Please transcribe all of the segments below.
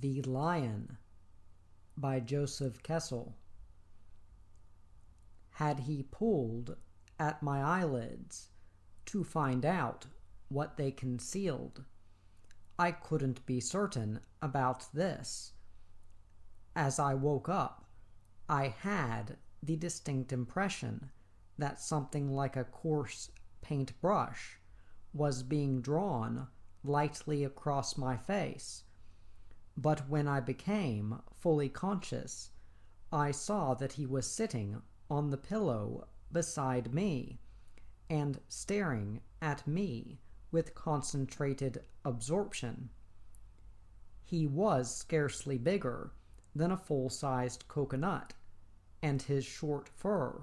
The Lion by Joseph Kessel. Had he pulled at my eyelids to find out what they concealed, I couldn't be certain about this. As I woke up, I had the distinct impression that something like a coarse paintbrush was being drawn lightly across my face. But when I became fully conscious, I saw that he was sitting on the pillow beside me and staring at me with concentrated absorption. He was scarcely bigger than a full-sized coconut, and his short fur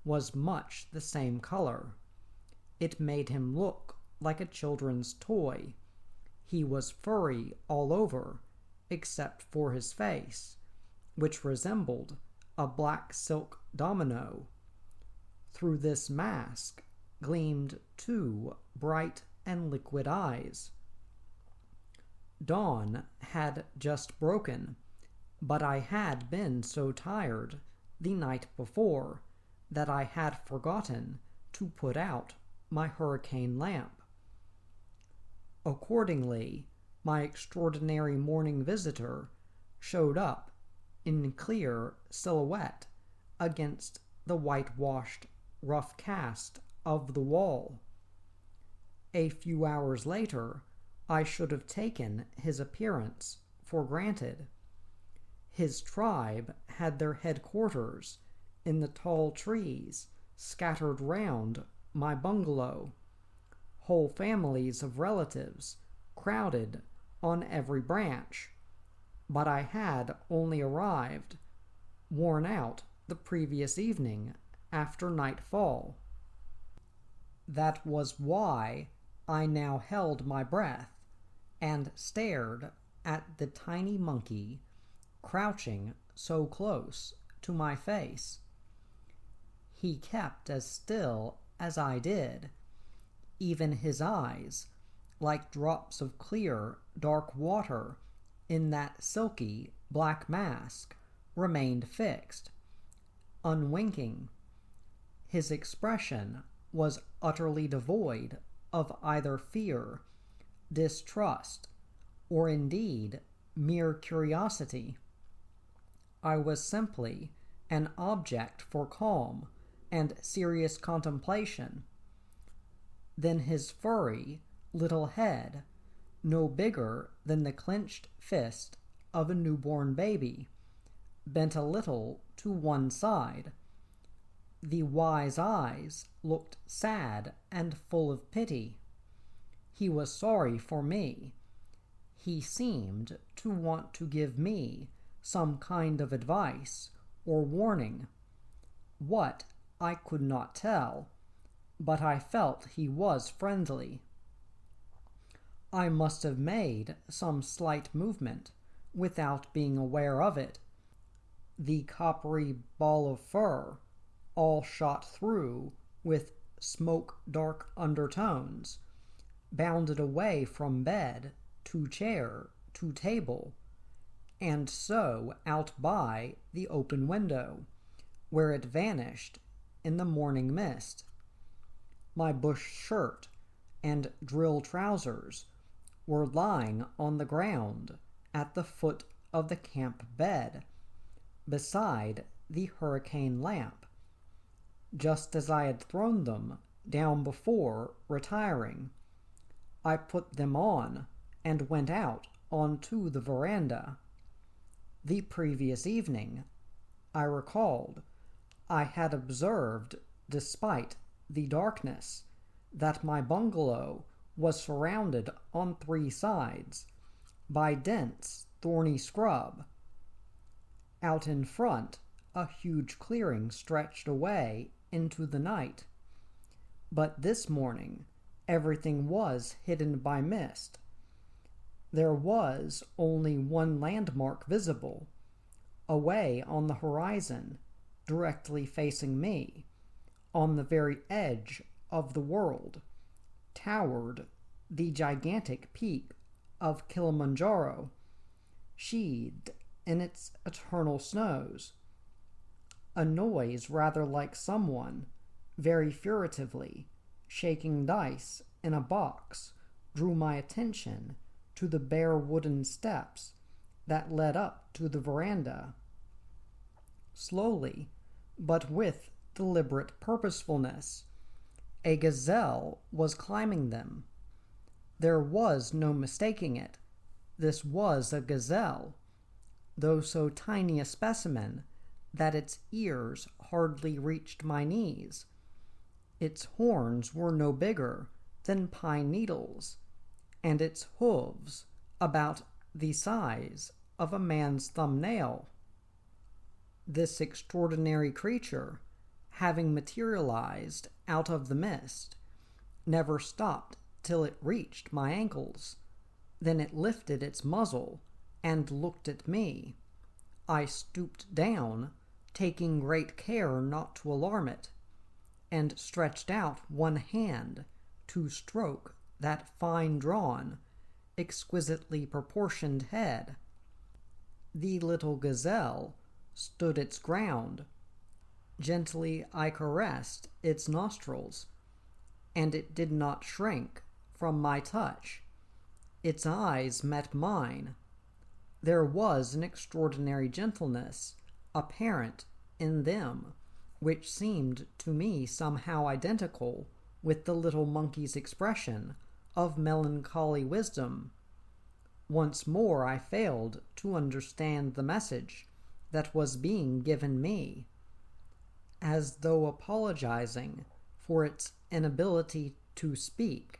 was much the same color. It made him look like a children's toy. He was furry all over, except for his face, which resembled a black silk domino. Through this mask gleamed two bright and liquid eyes. Dawn had just broken, but I had been so tired the night before that I had forgotten to put out my hurricane lamp. Accordingly, my extraordinary morning visitor showed up in clear silhouette against the whitewashed rough cast of the wall. A few hours later, I should have taken his appearance for granted. His tribe had their headquarters in the tall trees scattered round my bungalow. Whole families of relatives crowded on every branch, but I had only arrived, worn out the previous evening after nightfall. That was why I now held my breath and stared at the tiny monkey crouching so close to my face. He kept as still as I did. Even his eyes, like drops of clear, dark water in that silky black mask, remained fixed, unwinking. His expression was utterly devoid of either fear, distrust, or indeed mere curiosity. I was simply an object for calm and serious contemplation. Then his furry little head, no bigger than the clenched fist of a newborn baby, bent a little to one side. The wise eyes looked sad and full of pity. He was sorry for me. He seemed to want to give me some kind of advice or warning. What, I could not tell, but I felt he was friendly. I must have made some slight movement without being aware of it. The coppery ball of fur, all shot through with smoke-dark undertones, bounded away from bed to chair to table, and so out by the open window, where it vanished in the morning mist. My bush shirt and drill trousers were lying on the ground at the foot of the camp bed, beside the hurricane lamp, just as I had thrown them down before retiring. I put them on and went out onto the veranda. The previous evening, I recalled, I had observed, despite the darkness, that my bungalow was surrounded on three sides by dense, thorny scrub. Out in front, a huge clearing stretched away into the night. But this morning, everything was hidden by mist. There was only one landmark visible. Away on the horizon, directly facing me, on the very edge of the world, towered the gigantic peak of Kilimanjaro, sheathed in its eternal snows. A noise rather like someone, very furtively, shaking dice in a box, drew my attention to the bare wooden steps that led up to the veranda. Slowly, but with deliberate purposefulness, a gazelle was climbing them. There was no mistaking it. This was a gazelle, though so tiny a specimen that its ears hardly reached my knees. Its horns were no bigger than pine needles, and its hooves about the size of a man's thumbnail. This extraordinary creature, having materialized out of the mist, never stopped till it reached my ankles. Then it lifted its muzzle and looked at me. I stooped down, taking great care not to alarm it, and stretched out one hand to stroke that fine-drawn, exquisitely proportioned head. The little gazelle stood its ground. Gently I caressed its nostrils, and it did not shrink from my touch. Its eyes met mine. There was an extraordinary gentleness apparent in them, which seemed to me somehow identical with the little monkey's expression of melancholy wisdom. Once more I failed to understand the message that was being given me. As though apologizing for its inability to speak,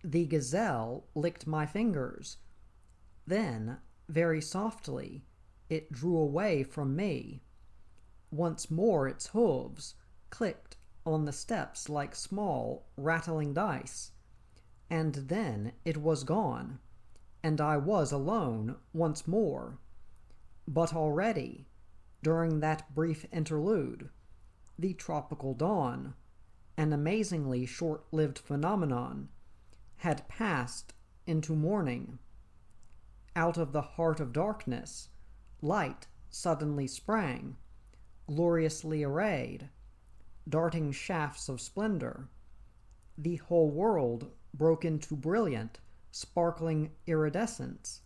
the gazelle licked my fingers. Then, very softly, it drew away from me. Once more its hooves clicked on the steps like small, rattling dice, and then it was gone, and I was alone once more. But already, during that brief interlude, the tropical dawn, an amazingly short-lived phenomenon, had passed into morning. Out of the heart of darkness, light suddenly sprang, gloriously arrayed, darting shafts of splendor. The whole world broke into brilliant, sparkling iridescence.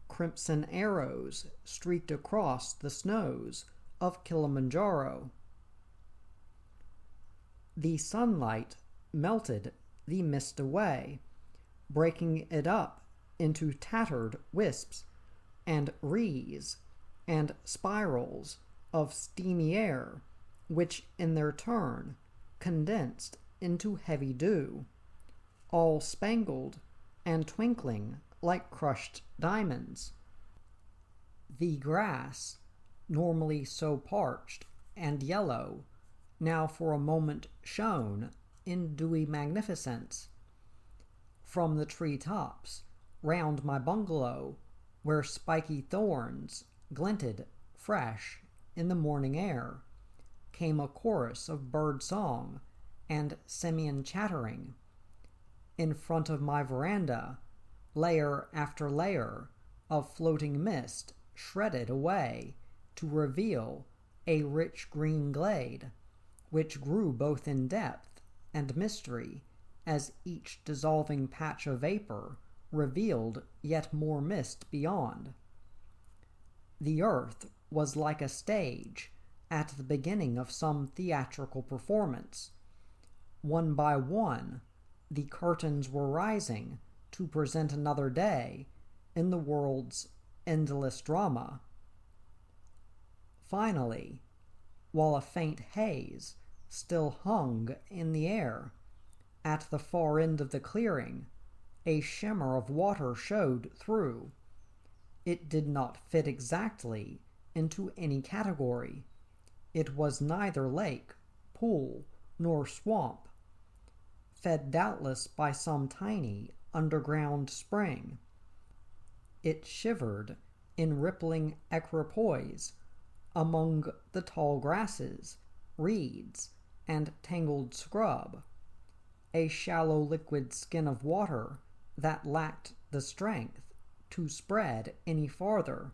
Crimson arrows streaked across the snows of Kilimanjaro. The sunlight melted the mist away, breaking it up into tattered wisps and wreaths and spirals of steamy air, which in their turn condensed into heavy dew, all spangled and twinkling like crushed diamonds. The grass, normally so parched and yellow, now for a moment shone in dewy magnificence. From the tree-tops round my bungalow, where spiky thorns glinted fresh in the morning air, came a chorus of bird song and simian chattering. In front of my veranda, layer after layer of floating mist shredded away to reveal a rich green glade, which grew both in depth and mystery as each dissolving patch of vapor revealed yet more mist beyond. The earth was like a stage at the beginning of some theatrical performance. One by one, the curtains were rising to present another day in the world's endless drama. Finally, while a faint haze still hung in the air, at the far end of the clearing, a shimmer of water showed through. It did not fit exactly into any category. It was neither lake, pool, nor swamp, fed doubtless by some tiny underground spring. It shivered in rippling equipoise among the tall grasses, reeds, and tangled scrub, a shallow liquid skin of water that lacked the strength to spread any farther.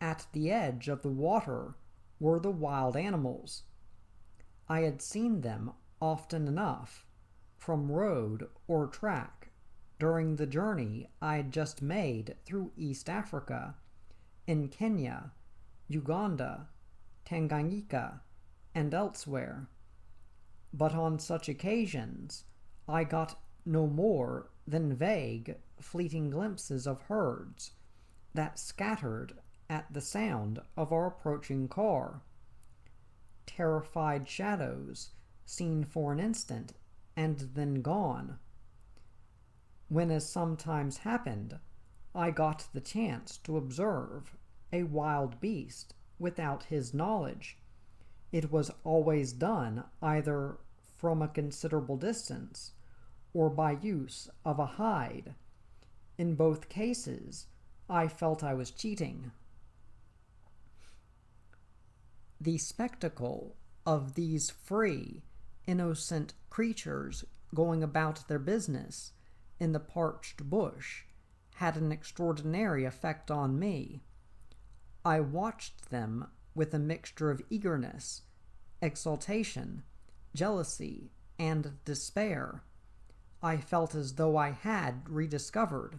At the edge of the water were the wild animals. I had seen them often enough, from road or track, during the journey I had just made through East Africa, in Kenya, Uganda, Tanganyika, and elsewhere. But on such occasions I got no more than vague, fleeting glimpses of herds that scattered at the sound of our approaching car. Terrified shadows seen for an instant and then gone. When, as sometimes happened, I got the chance to observe a wild beast without his knowledge, it was always done either from a considerable distance or by use of a hide. In both cases, I felt I was cheating. The spectacle of these free, innocent creatures going about their business in the parched bush had an extraordinary effect on me. I watched them with a mixture of eagerness, exultation, jealousy, and despair. I felt as though I had rediscovered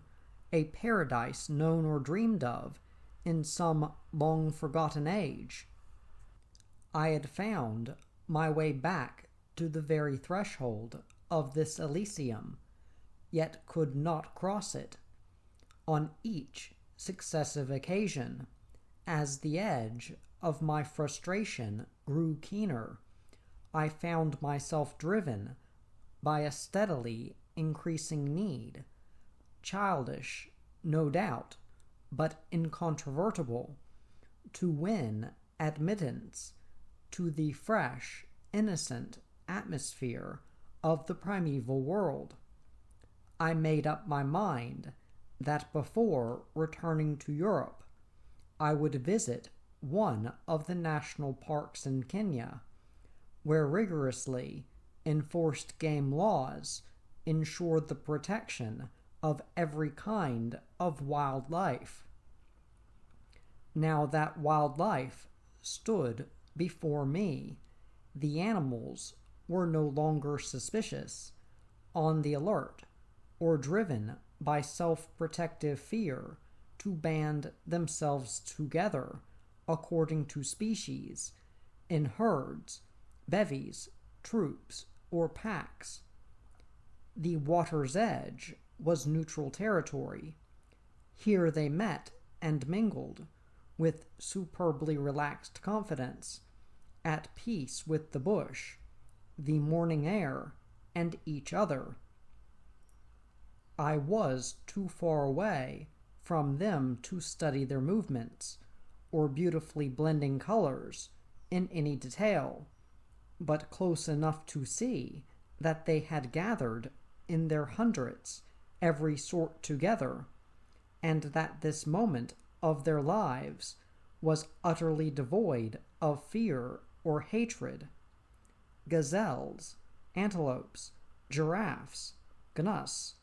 a paradise known or dreamed of in some long-forgotten age. I had found my way back to the very threshold of this Elysium, yet could not cross it. On each successive occasion, as the edge of my frustration grew keener, I found myself driven by a steadily increasing need, childish, no doubt, but incontrovertible, to win admittance to the fresh, innocent atmosphere of the primeval world. I made up my mind that before returning to Europe, I would visit one of the national parks in Kenya, where rigorously enforced game laws ensured the protection of every kind of wildlife. Now that wildlife stood before me, the animals were no longer suspicious, on the alert, or driven by self-protective fear to band themselves together according to species, in herds, bevies, troops, or packs. The water's edge was neutral territory. Here they met and mingled, with superbly relaxed confidence, at peace with the bush, the morning air, and each other. I was too far away from them to study their movements, or beautifully blending colors in any detail, but close enough to see that they had gathered in their hundreds every sort together, and that this moment of their lives was utterly devoid of fear or hatred. Gazelles, antelopes, giraffes, gnus,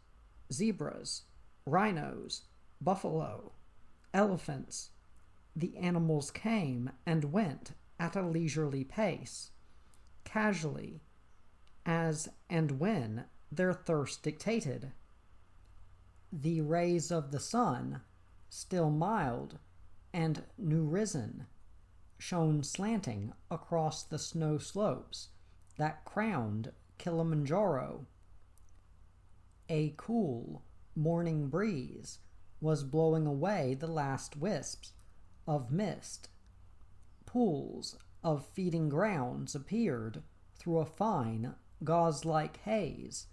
zebras, rhinos, buffalo, elephants, the animals came and went at a leisurely pace, casually, as and when their thirst dictated. The rays of the sun, still mild and new risen, shone slanting across the snow slopes that crowned Kilimanjaro. A cool morning breeze was blowing away the last wisps of mist. Pools of feeding grounds appeared through a fine, gauze-like haze,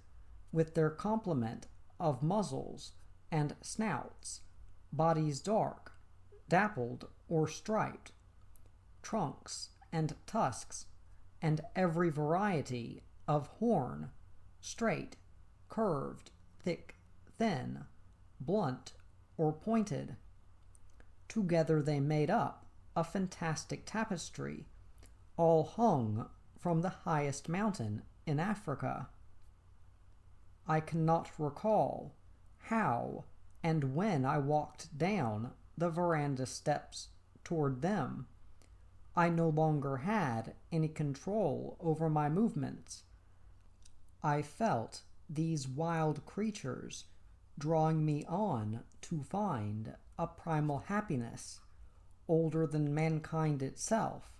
with their complement of muzzles and snouts, bodies dark, dappled or striped, trunks and tusks, and every variety of horn, straight, curved, thick, thin, blunt, or pointed. Together they made up a fantastic tapestry, all hung from the highest mountain in Africa. I cannot recall how and when I walked down the veranda steps toward them, I no longer had any control over my movements. I felt these wild creatures drawing me on to find a primal happiness older than mankind itself.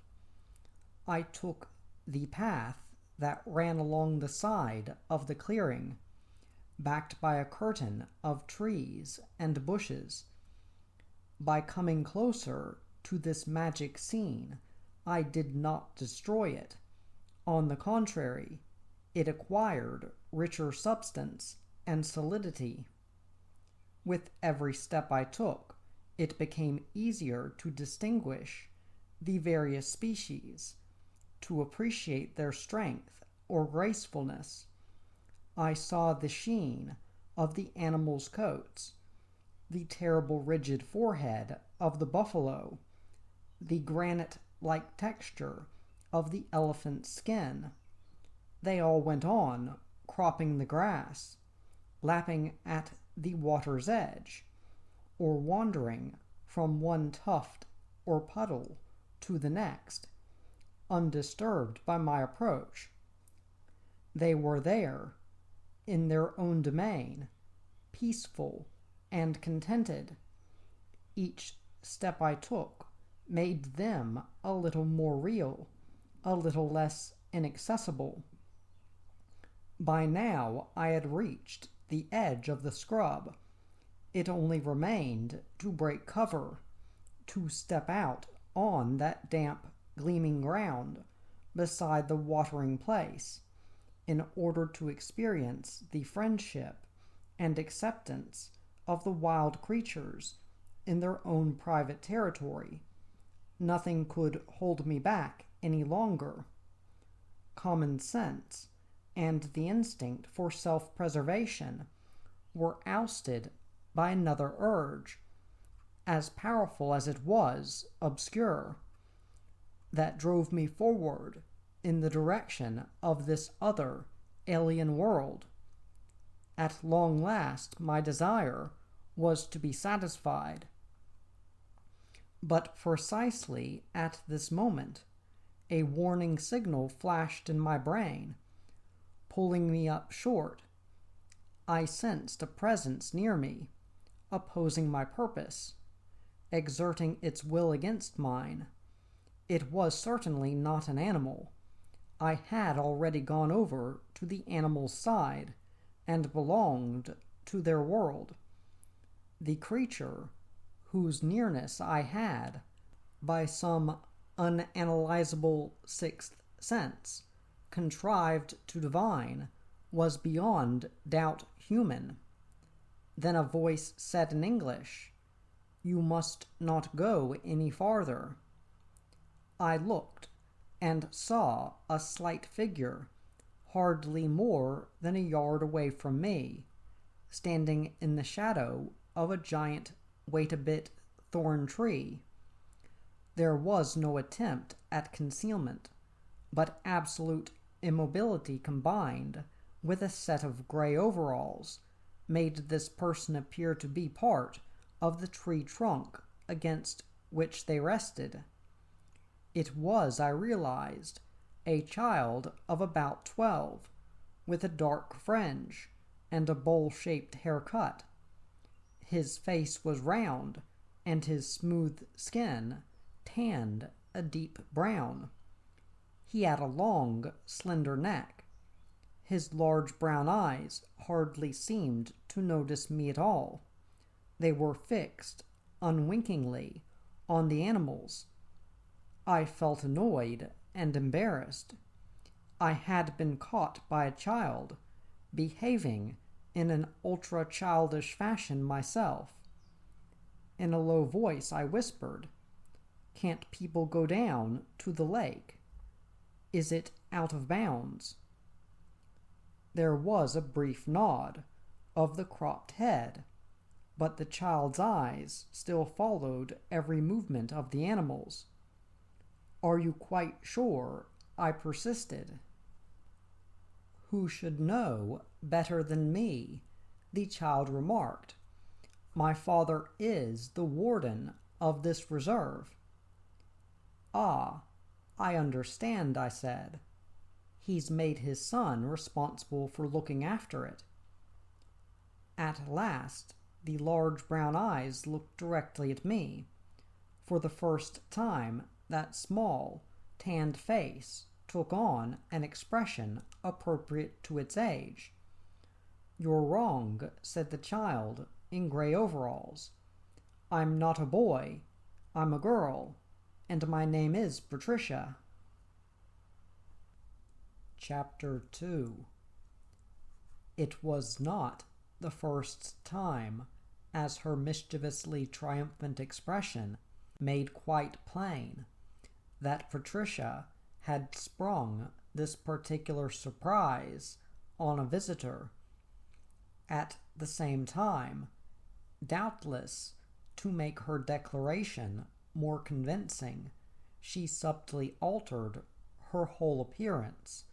I took the path that ran along the side of the clearing, backed by a curtain of trees and bushes. By coming closer to this magic scene, I did not destroy it. On the contrary, it acquired richer substance and solidity. With every step I took, it became easier to distinguish the various species, to appreciate their strength or gracefulness. I saw the sheen of the animals' coats, the terrible rigid forehead of the buffalo, the granite-like texture of the elephant's skin. They all went on, cropping the grass, lapping at the water's edge, or wandering from one tuft or puddle to the next, undisturbed by my approach. They were there, in their own domain, peaceful and contented. Each step I took made them a little more real, a little less inaccessible. By now I had reached the edge of the scrub. It only remained to break cover, to step out on that damp, gleaming ground beside the watering place, in order to experience the friendship and acceptance of the wild creatures in their own private territory. Nothing could hold me back any longer. Common sense and the instinct for self-preservation were ousted by another urge, as powerful as it was obscure, that drove me forward in the direction of this other alien world. At long last, my desire was to be satisfied. But precisely at this moment, a warning signal flashed in my brain, pulling me up short. I sensed a presence near me, opposing my purpose, exerting its will against mine. It was certainly not an animal. I had already gone over to the animal's side and belonged to their world. The creature, whose nearness I had, by some unanalyzable sixth sense, contrived to divine, was beyond doubt human. Then a voice said in English, "You must not go any farther." I looked and saw a slight figure, hardly more than a yard away from me, standing in the shadow of a giant wait-a-bit thorn tree. There was no attempt at concealment, but absolute immobility combined with a set of gray overalls made this person appear to be part of the tree trunk against which they rested. It was, I realized, a child of about 12, with a dark fringe and a bowl-shaped haircut. His face was round, and his smooth skin tanned a deep brown. He had a long, slender neck. His large brown eyes hardly seemed to notice me at all. They were fixed, unwinkingly, on the animals. I felt annoyed and embarrassed. I had been caught by a child, behaving in an ultra-childish fashion myself. In a low voice I whispered, "Can't people go down to the lake? Is it out of bounds?" There was a brief nod of the cropped head, but the child's eyes still followed every movement of the animals. "Are you quite sure?" I persisted. "Who should know better than me?" the child remarked, My father is the warden of this reserve." "Ah, I understand," I said. "He's made his son responsible for looking after it." At last, the large brown eyes looked directly at me. For the first time, that small, tanned face took on an expression appropriate to its age. "You're wrong," said the child in gray overalls. "I'm not a boy. I'm a girl, and my name is Patricia." Chapter 2. It was not the first time, as her mischievously triumphant expression made quite plain, that Patricia had sprung this particular surprise on a visitor. At the same time, doubtless to make her declaration more convincing, she subtly altered her whole appearance,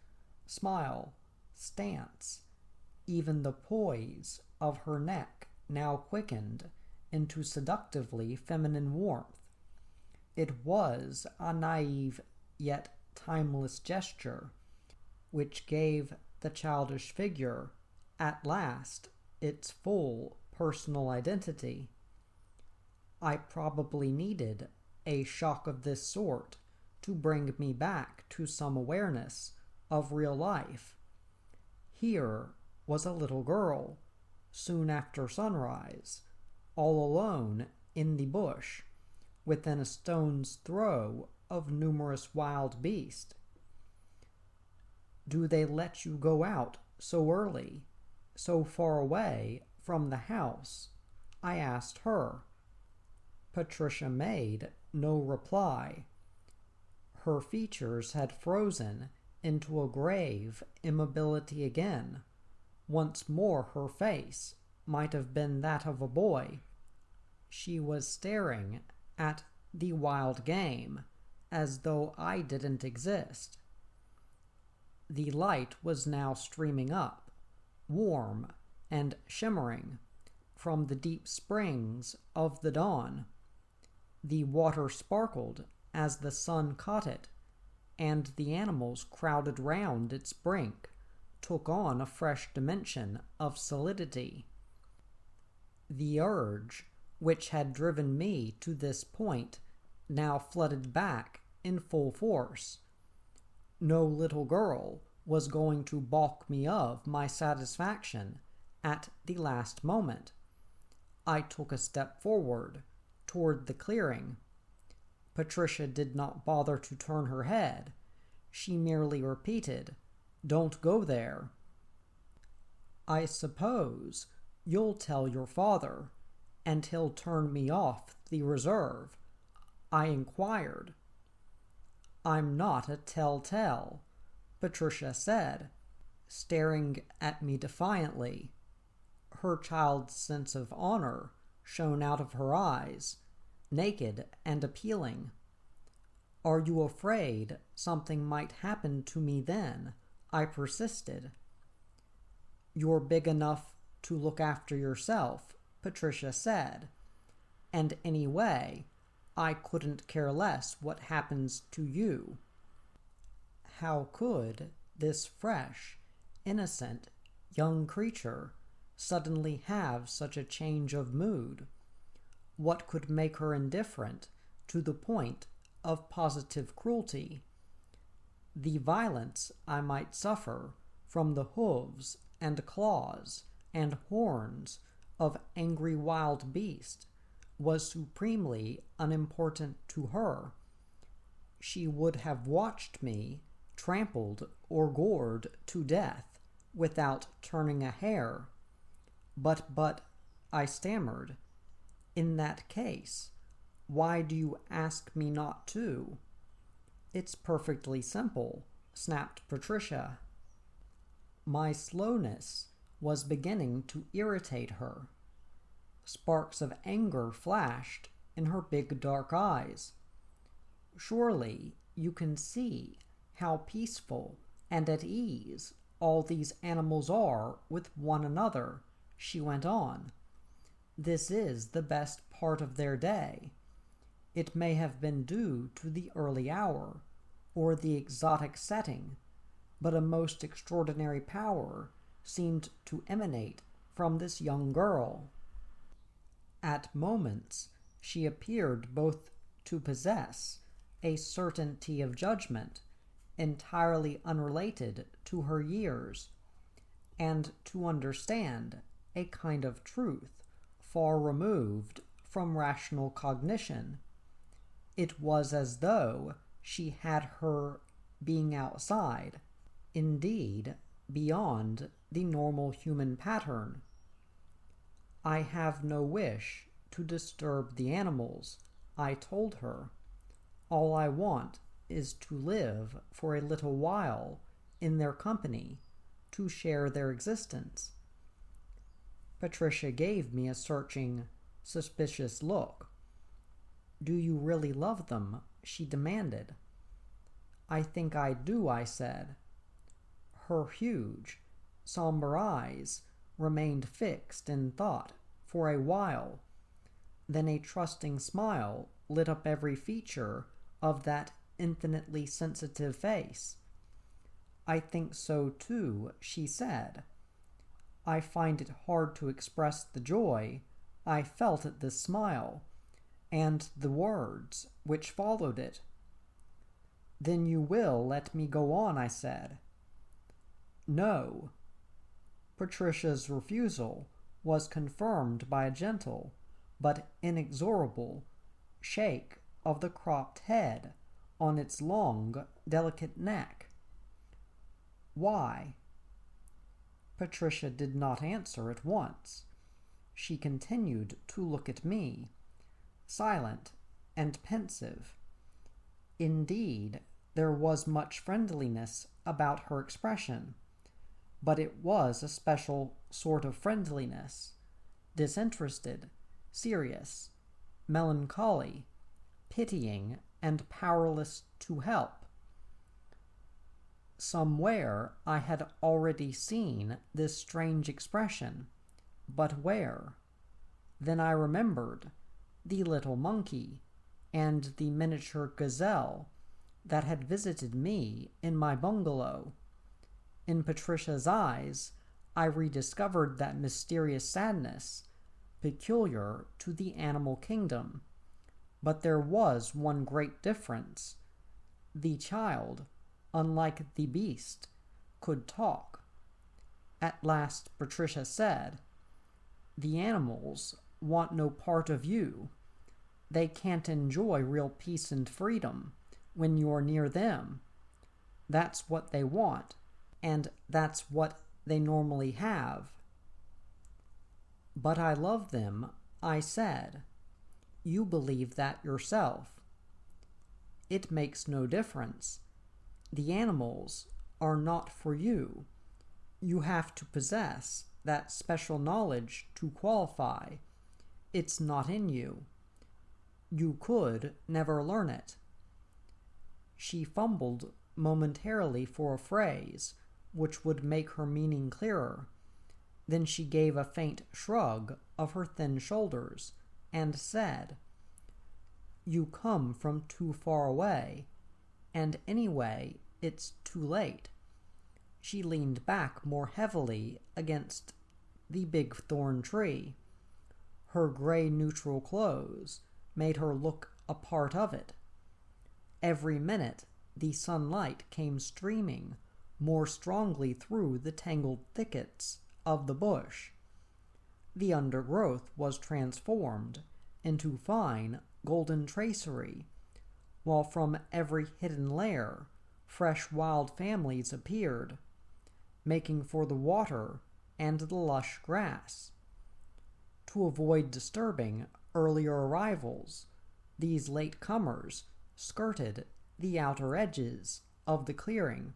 smile, stance, even the poise of her neck now quickened into seductively feminine warmth. It was a naive yet timeless gesture, which gave the childish figure at last its full personal identity. I probably needed a shock of this sort to bring me back to some awareness of real life. Here was a little girl, soon after sunrise, all alone in the bush, within a stone's throw of numerous wild beasts. "Do they let you go out so early, so far away from the house?" I asked her. Patricia made no reply. Her features had frozen into a grave immobility again. Once more her face might have been that of a boy. She was staring at the wild game as though I didn't exist. The light was now streaming up, warm and shimmering, from the deep springs of the dawn. The water sparkled as the sun caught it, and the animals crowded round its brink took on a fresh dimension of solidity. The urge which had driven me to this point now flooded back in full force. No little girl was going to balk me of my satisfaction at the last moment. I took a step forward toward the clearing. Patricia did not bother to turn her head. She merely repeated, "Don't go there." "I suppose you'll tell your father, and he'll turn me off the reserve?" I inquired. "I'm not a tell-tale," Patricia said, staring at me defiantly. Her child's sense of honor shone out of her eyes, naked and appealing. "Are you afraid something might happen to me then?" I persisted. "You're big enough to look after yourself," Patricia said, "and anyway, I couldn't care less what happens to you." How could this fresh, innocent young creature suddenly have such a change of mood? What could make her indifferent to the point of positive cruelty? The violence I might suffer from the hooves and claws and horns of angry wild beasts was supremely unimportant to her. She would have watched me trampled or gored to death without turning a hair. But, I stammered, "in that case, why do you ask me not to?" "It's perfectly simple," snapped Patricia. My slowness was beginning to irritate her. Sparks of anger flashed in her big dark eyes. "Surely you can see how peaceful and at ease all these animals are with one another," she went on. This is the best part of their day. It may have been due to the early hour, or the exotic setting, but a most extraordinary power seemed to emanate from this young girl. At moments, she appeared both to possess a certainty of judgment entirely unrelated to her years, and to understand a kind of truth far removed from rational cognition. It was as though she had her being outside, indeed beyond the normal human pattern. I have no wish to disturb the animals, I told her. All I want is to live for a little while in their company, to share their existence. Patricia gave me a searching, suspicious look. Do you really love them? She demanded. I think I do, I said. Her huge, somber eyes remained fixed in thought for a while. Then a trusting smile lit up every feature of that infinitely sensitive face. I think so too, she said. I find it hard to express the joy I felt at this smile, and the words which followed it. Then you will let me go on, I said. No. Patricia's refusal was confirmed by a gentle, but inexorable, shake of the cropped head on its long, delicate neck. Why? Patricia did not answer at once. She continued to look at me, silent and pensive. Indeed, there was much friendliness about her expression, but it was a special sort of friendliness, disinterested, serious, melancholy, pitying, and powerless to help. Somewhere I had already seen this strange expression, but where? Then I remembered the little monkey and the miniature gazelle that had visited me in my bungalow. In Patricia's eyes, I rediscovered that mysterious sadness peculiar to the animal kingdom. But there was one great difference. The child, unlike the beast, could talk. At last Patricia said, The animals want no part of you. They can't enjoy real peace and freedom when you're near them. That's what they want, and that's what they normally have. But I love them, I said. You believe that yourself. It makes no difference. The animals are not for you. You have to possess that special knowledge to qualify. It's not in you. You could never learn it. She fumbled momentarily for a phrase which would make her meaning clearer. Then she gave a faint shrug of her thin shoulders and said, You come from too far away, and anyway, it's too late. She leaned back more heavily against the big thorn tree. Her gray neutral clothes made her look a part of it. Every minute the sunlight came streaming more strongly through the tangled thickets of the bush. The undergrowth was transformed into fine golden tracery, while from every hidden lair fresh wild families appeared, making for the water and the lush grass. To avoid disturbing earlier arrivals, these late comers skirted the outer edges of the clearing.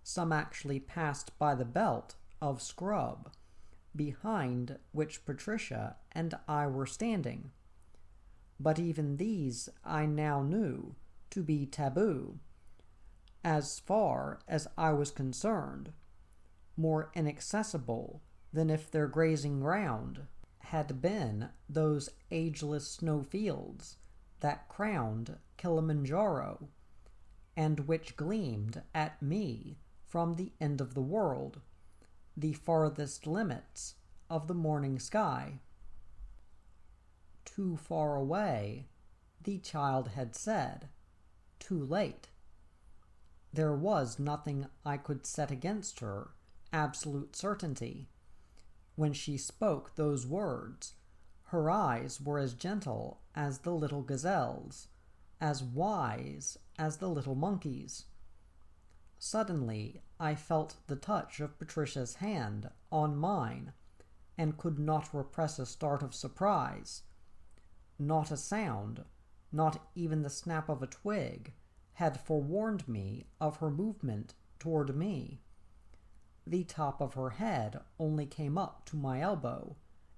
Some actually passed by the belt of scrub, behind which Patricia and I were standing. But even these I now knew to be taboo, as far as I was concerned, more inaccessible than if their grazing ground had been those ageless snowfields that crowned Kilimanjaro, and which gleamed at me from the end of the world, the farthest limits of the morning sky. Too far away, the child had said. Too late. There was nothing I could set against her absolute certainty. When she spoke those words, her eyes were as gentle as the little gazelles, as wise as the little monkeys. Suddenly I felt the touch of Patricia's hand on mine, and could not repress a start of surprise. Not a sound, not even the snap of a twig, had forewarned me of her movement toward me. The top of her head only came up to my elbow,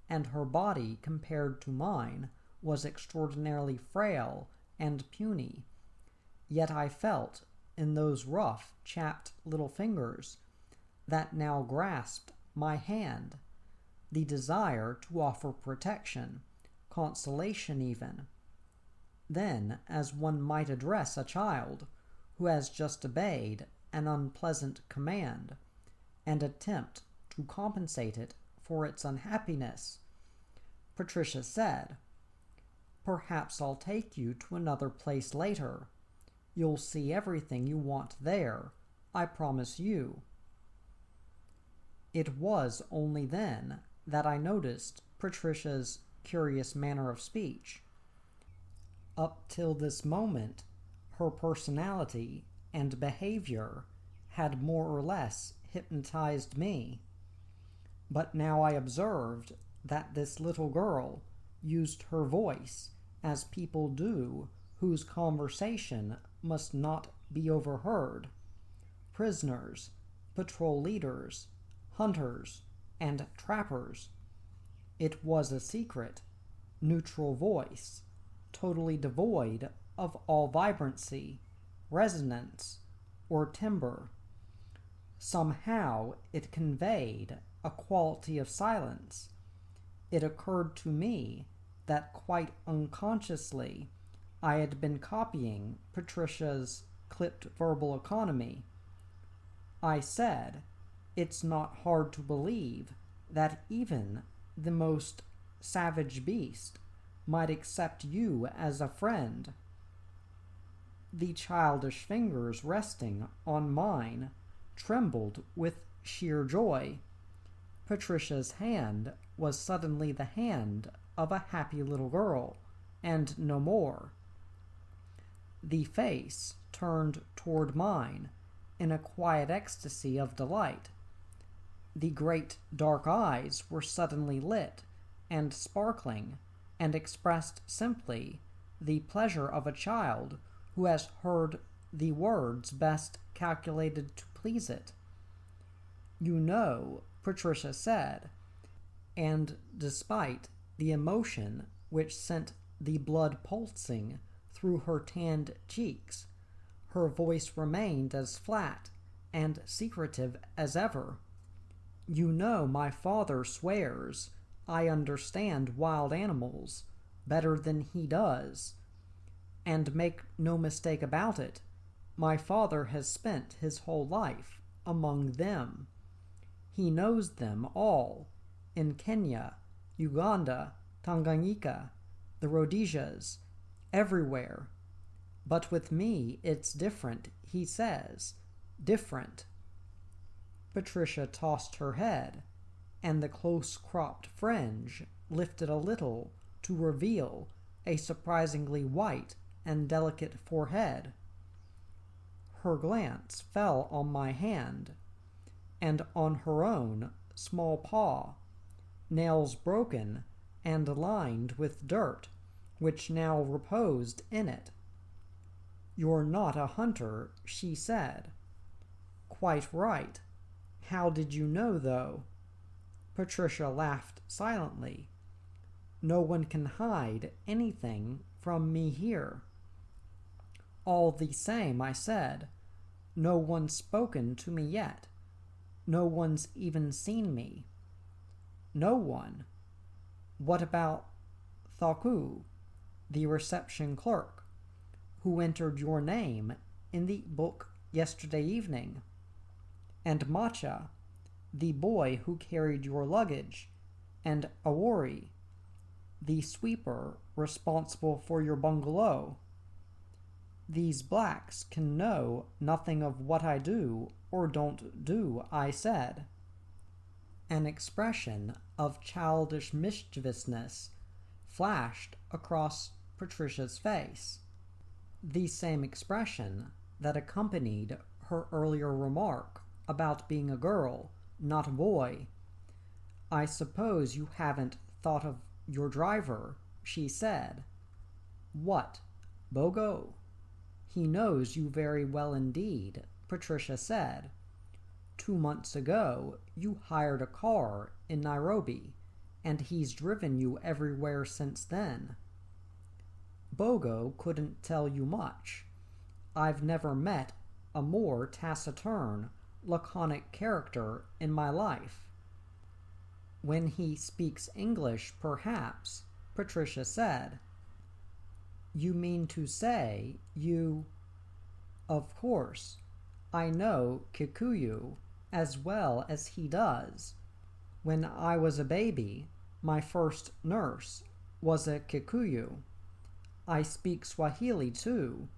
and her body, compared to mine, was extraordinarily frail and puny. Yet I felt, in those rough, chapped little fingers that now grasped my hand, the desire to offer protection, consolation even. Then, as one might address a child who has just obeyed an unpleasant command, and attempt to compensate it for its unhappiness, Patricia said, "Perhaps I'll take you to another place later. You'll see everything you want there, I promise you." It was only then that I noticed Patricia's curious manner of speech. Up till this moment, her personality and behavior had more or less hypnotized me. But now I observed that this little girl used her voice as people do whose conversation must not be overheard. Prisoners, patrol leaders, hunters, and trappers. It was a secret, neutral voice, totally devoid of all vibrancy, resonance, or timbre. Somehow it conveyed a quality of silence. It occurred to me that quite unconsciously I had been copying Patricia's clipped verbal economy. I said, "It's not hard to believe that even the most savage beast might accept you as a friend." The childish fingers resting on mine trembled with sheer joy. Patricia's hand was suddenly the hand of a happy little girl, and no more. The face turned toward mine in a quiet ecstasy of delight. The great dark eyes were suddenly lit and sparkling, and expressed simply the pleasure of a child who has heard the words best calculated to please it. "You know," Patricia said, and despite the emotion which sent the blood pulsing through her tanned cheeks, her voice remained as flat and secretive as ever, "you know my father swears I understand wild animals better than he does. And make no mistake about it, my father has spent his whole life among them. He knows them all, in Kenya, Uganda, Tanganyika, the Rhodesias, everywhere. But with me it's different, he says. Different." Patricia tossed her head, and the close-cropped fringe lifted a little to reveal a surprisingly white and delicate forehead. Her glance fell on my hand, and on her own small paw, nails broken and lined with dirt, which now reposed in it. "You're not a hunter," she said. "Quite right. How did you know, though?" Patricia laughed silently. "No one can hide anything from me here." "All the same," I said, "no one's spoken to me yet. No one's even seen me." "No one?" What about Thaku, the reception clerk, who entered your name in the book yesterday evening? And Macha, the boy who carried your luggage? And Awori, the sweeper responsible for your bungalow? These blacks can know nothing of what I do or don't do, I said. An expression of childish mischievousness flashed across Patricia's face, the same expression that accompanied her earlier remark about being a girl, not a boy. I suppose you haven't thought of your driver, she said. What, Bogo? He knows you very well indeed, Patricia said. 2 months ago, you hired a car in Nairobi, and he's driven you everywhere since then. Bogo couldn't tell you much. I've never met a more taciturn, laconic character in my life. When he speaks English, perhaps, Patricia said. You mean to say you... Of course, I know Kikuyu as well as he does. When I was a baby, my first nurse was a Kikuyu. I speak Swahili too,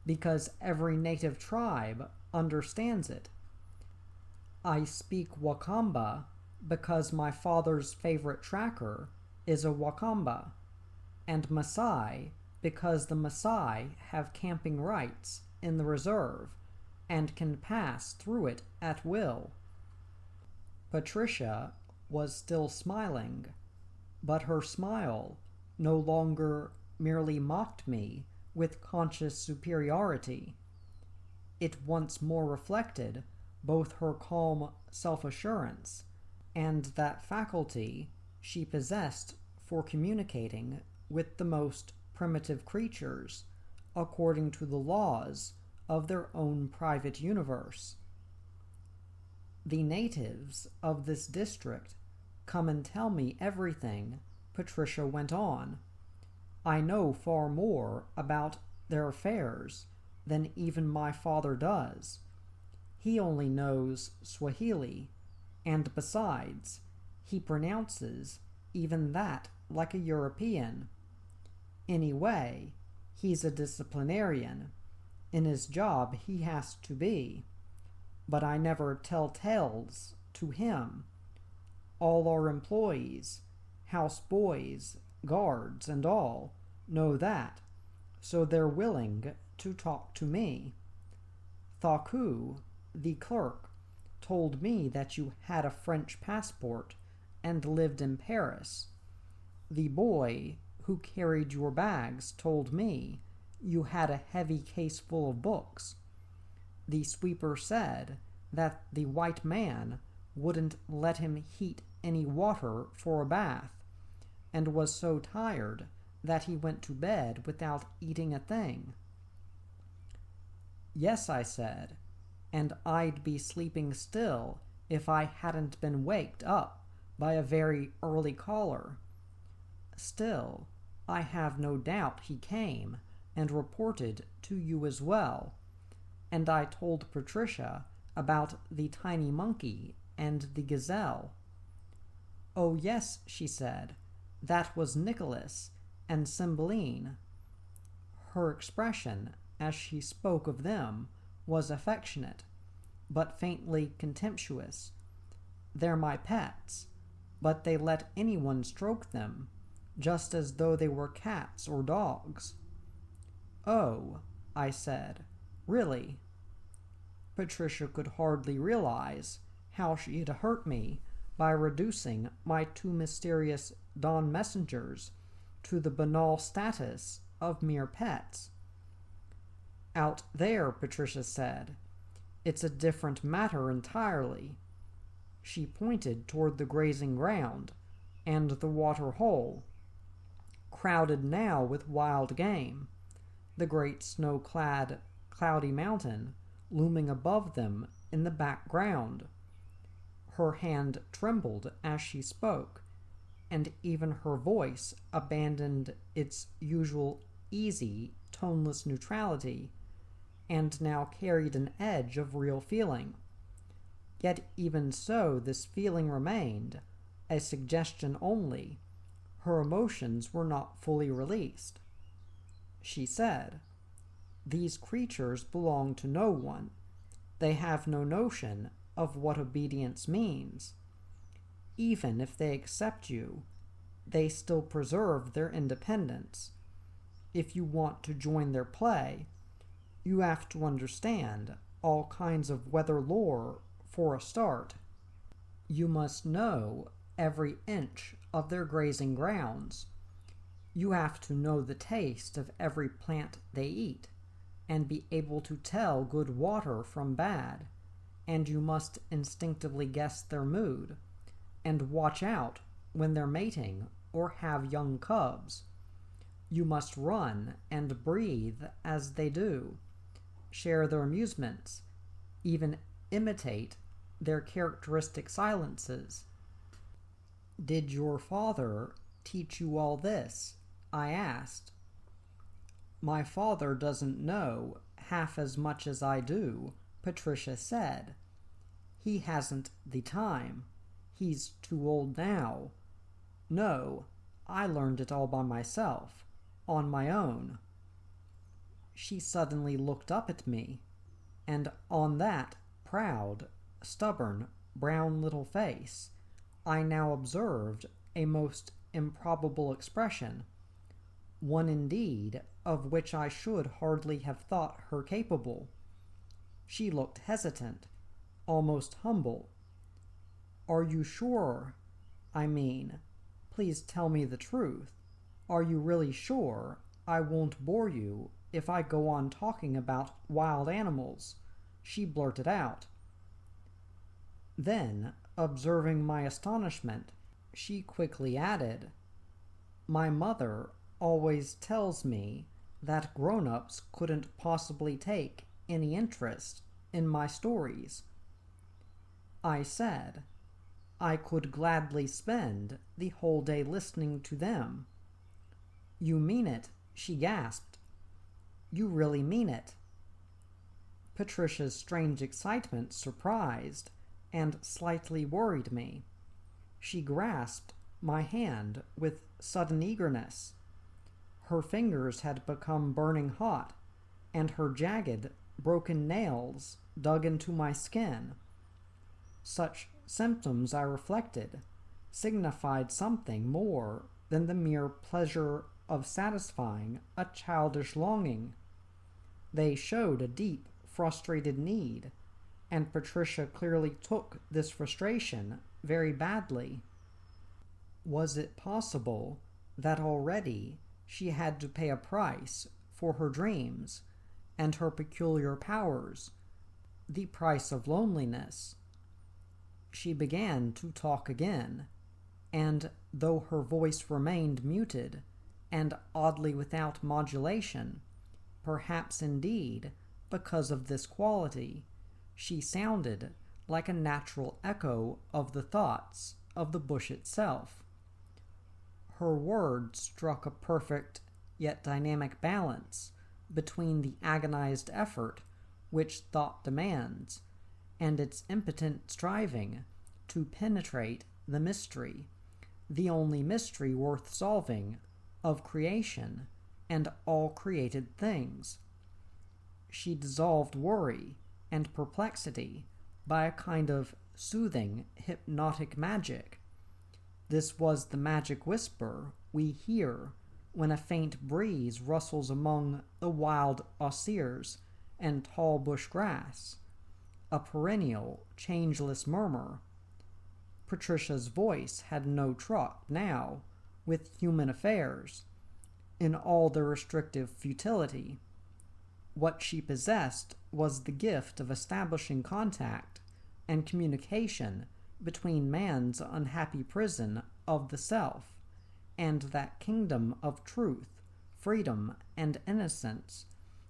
because every native tribe understands it. I speak Wakamba because my father's favorite tracker is a Wakamba, and Maasai because the Maasai have camping rights in the reserve and can pass through it at will. Patricia was still smiling, but her smile no longer merely mocked me with conscious superiority. It once more reflected both her calm self-assurance and that faculty she possessed for communicating with the most primitive creatures according to the laws of their own private universe. The natives of this district come and tell me everything, Patricia went on. I know far more about their affairs than even my father does. He only knows Swahili, and besides, he pronounces even that like a European. Anyway, he's a disciplinarian. In his job he has to be. But I never tell tales to him. All our employees, houseboys, guards, and all, know that, so they're willing to talk to me. Thaku, the clerk, told me that you had a French passport and lived in Paris. The boy who carried your bags told me you had a heavy case full of books. The sweeper said that the white man wouldn't let him heat any water for a bath, and was so tired that he went to bed without eating a thing. Yes, I said, and I'd be sleeping still if I hadn't been waked up by a very early caller. Still, I have no doubt he came and reported to you as well, and I told Patricia about the tiny monkey and the gazelle. Oh yes, she said, that was Nicholas and Cymbeline. Her expression as she spoke of them was affectionate, but faintly contemptuous. They're my pets, but they let anyone stroke them, just as though they were cats or dogs. Oh, I said, really? Patricia could hardly realize how she had hurt me by reducing my two mysterious dawn messengers to the banal status of mere pets. Out there, Patricia said, it's a different matter entirely. She pointed toward the grazing ground and the water hole, crowded now with wild game, the great snow-clad, cloudy mountain looming above them in the background. Her hand trembled as she spoke. and even her voice abandoned its usual easy, toneless neutrality, and now carried an edge of real feeling. Yet even so, this feeling remained, a suggestion only. Her emotions were not fully released. She said, "These creatures belong to no one. They have no notion of what obedience means. Even if they accept you, they still preserve their independence. If you want to join their play, you have to understand all kinds of weather lore for a start. You must know every inch of their grazing grounds. You have to know the taste of every plant they eat, and be able to tell good water from bad, and you must instinctively guess their mood, and watch out when they're mating or have young cubs. You must run and breathe as they do, share their amusements, even imitate their characteristic silences." "Did your father teach you all this?" I asked. "My father doesn't know half as much as I do," Patricia said. "He hasn't the time. He's too old now. No, I learned it all by myself, on my own." She suddenly looked up at me, and on that proud, stubborn, brown little face I now observed a most improbable expression, one indeed of which I should hardly have thought her capable. She looked hesitant, almost humble. "Are you sure? I mean, please tell me the truth. Are you really sure I won't bore you if I go on talking about wild animals?" she blurted out. Then, observing my astonishment, she quickly added, "My mother always tells me that grown-ups couldn't possibly take any interest in my stories." I said, "I could gladly spend the whole day listening to them." "You mean it?" she gasped. "You really mean it?" Patricia's strange excitement surprised and slightly worried me. She grasped my hand with sudden eagerness. Her fingers had become burning hot, and her jagged, broken nails dug into my skin. Such symptoms, I reflected, signified something more than the mere pleasure of satisfying a childish longing. They showed a deep, frustrated need, and Patricia clearly took this frustration very badly. Was it possible that already she had to pay a price for her dreams and her peculiar powers, the price of loneliness? She began to talk again, and though her voice remained muted and oddly without modulation, perhaps indeed because of this quality, she sounded like a natural echo of the thoughts of the bush itself. Her words struck a perfect yet dynamic balance between the agonized effort which thought demands and its impotent striving to penetrate the mystery, the only mystery worth solving, of creation and all created things. She dissolved worry and perplexity by a kind of soothing, hypnotic magic. This was the magic whisper we hear when a faint breeze rustles among the wild osiers and tall bush grass, a perennial, changeless murmur. Patricia's voice had no truck now with human affairs, in all their restrictive futility. What she possessed was the gift of establishing contact and communication between man's unhappy prison of the self and that kingdom of truth, freedom, and innocence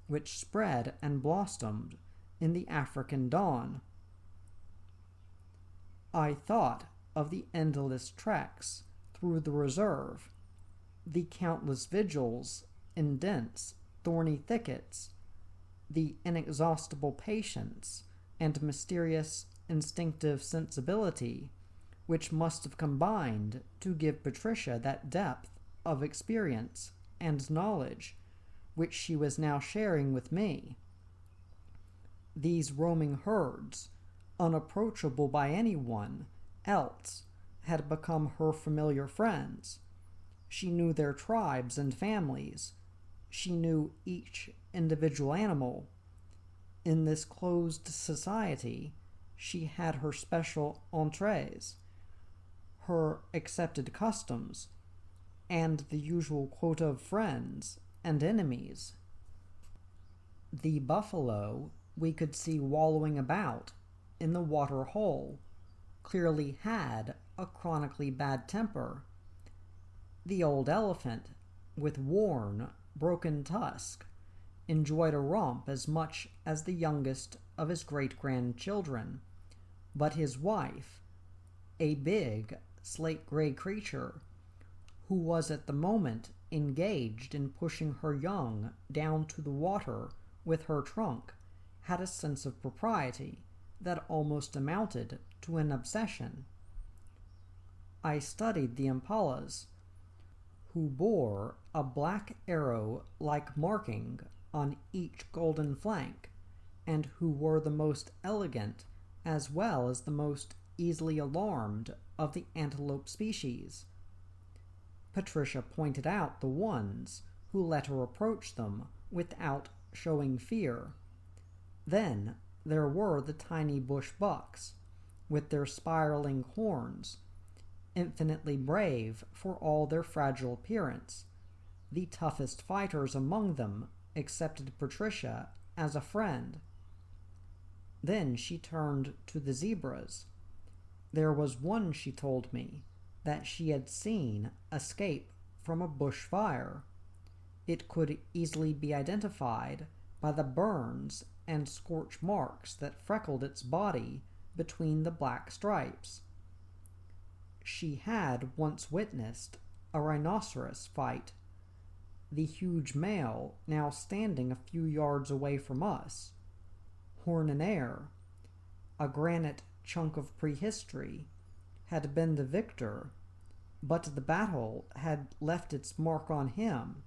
which spread and blossomed in the African dawn. I thought of the endless treks through the reserve, the countless vigils in dense, thorny thickets, the inexhaustible patience and mysterious instinctive sensibility which must have combined to give Patricia that depth of experience and knowledge which she was now sharing with me. These roaming herds, unapproachable by anyone else, had become her familiar friends. She knew their tribes and families. She knew each individual animal. In this closed society, she had her special entrees, her accepted customs, and the usual quota of friends and enemies. The buffalo we could see wallowing about in the water hole clearly had a chronically bad temper. The old elephant, with worn, broken tusk, enjoyed a romp as much as the youngest of his great-grandchildren, but his wife, a big, slate-gray creature, who was at the moment engaged in pushing her young down to the water with her trunk, had a sense of propriety that almost amounted to an obsession. I studied the impalas, who bore a black arrow-like marking on each golden flank, and who were the most elegant as well as the most easily alarmed of the antelope species. Patricia pointed out the ones who let her approach them without showing fear. Then there were the tiny bush bucks, with their spiraling horns, infinitely brave for all their fragile appearance. The toughest fighters among them accepted Patricia as a friend. Then she turned to the zebras. There was one, she told me, that she had seen escape from a bush fire. It could easily be identified by the burns and scorch marks that freckled its body between the black stripes. She had once witnessed a rhinoceros fight, the huge male now standing a few yards away from us, horn in air. A granite chunk of prehistory had been the victor, but the battle had left its mark on him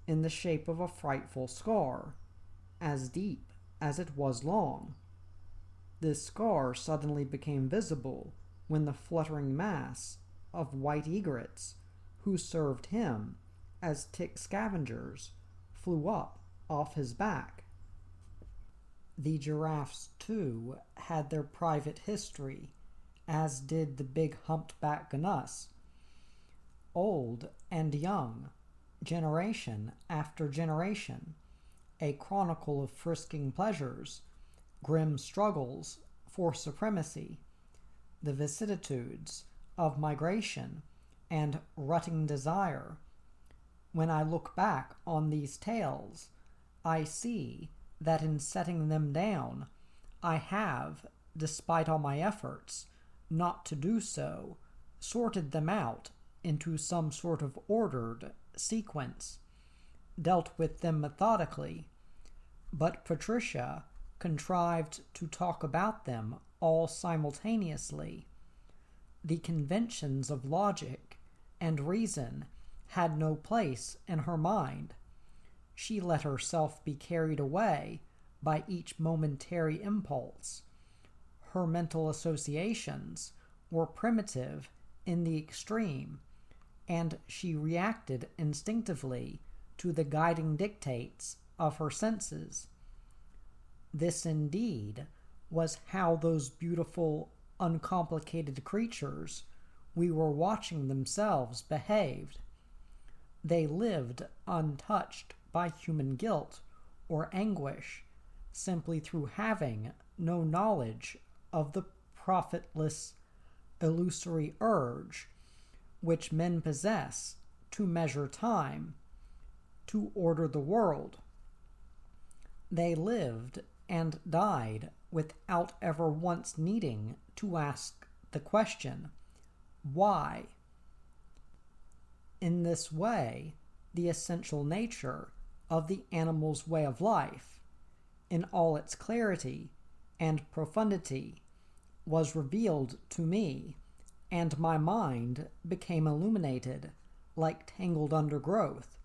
in the shape of a frightful scar, as deep as it was long. This scar suddenly became visible when the fluttering mass of white egrets, who served him as tick scavengers, flew up off his back. The giraffes, too, had their private history, as did the big humped-back gnus. Old and young, generation after generation, a chronicle of frisking pleasures, grim struggles for supremacy, the vicissitudes of migration and rutting desire. When I look back on these tales, I see that in setting them down, I have, despite all my efforts not to do so, sorted them out into some sort of ordered sequence, dealt with them methodically, but Patricia contrived to talk about them all simultaneously. The conventions of logic and reason had no place in her mind. She let herself be carried away by each momentary impulse. Her mental associations were primitive in the extreme, and she reacted instinctively to the guiding dictates of her senses. This, indeed, was how those beautiful, uncomplicated creatures we were watching themselves behaved. They lived untouched by human guilt or anguish, simply through having no knowledge of the profitless, illusory urge which men possess to measure time, to order the world. They lived and died without ever once needing to ask the question, why? in this way the essential nature of the animal's way of life, in all its clarity and profundity, was revealed to me, and my mind became illuminated like tangled undergrowth,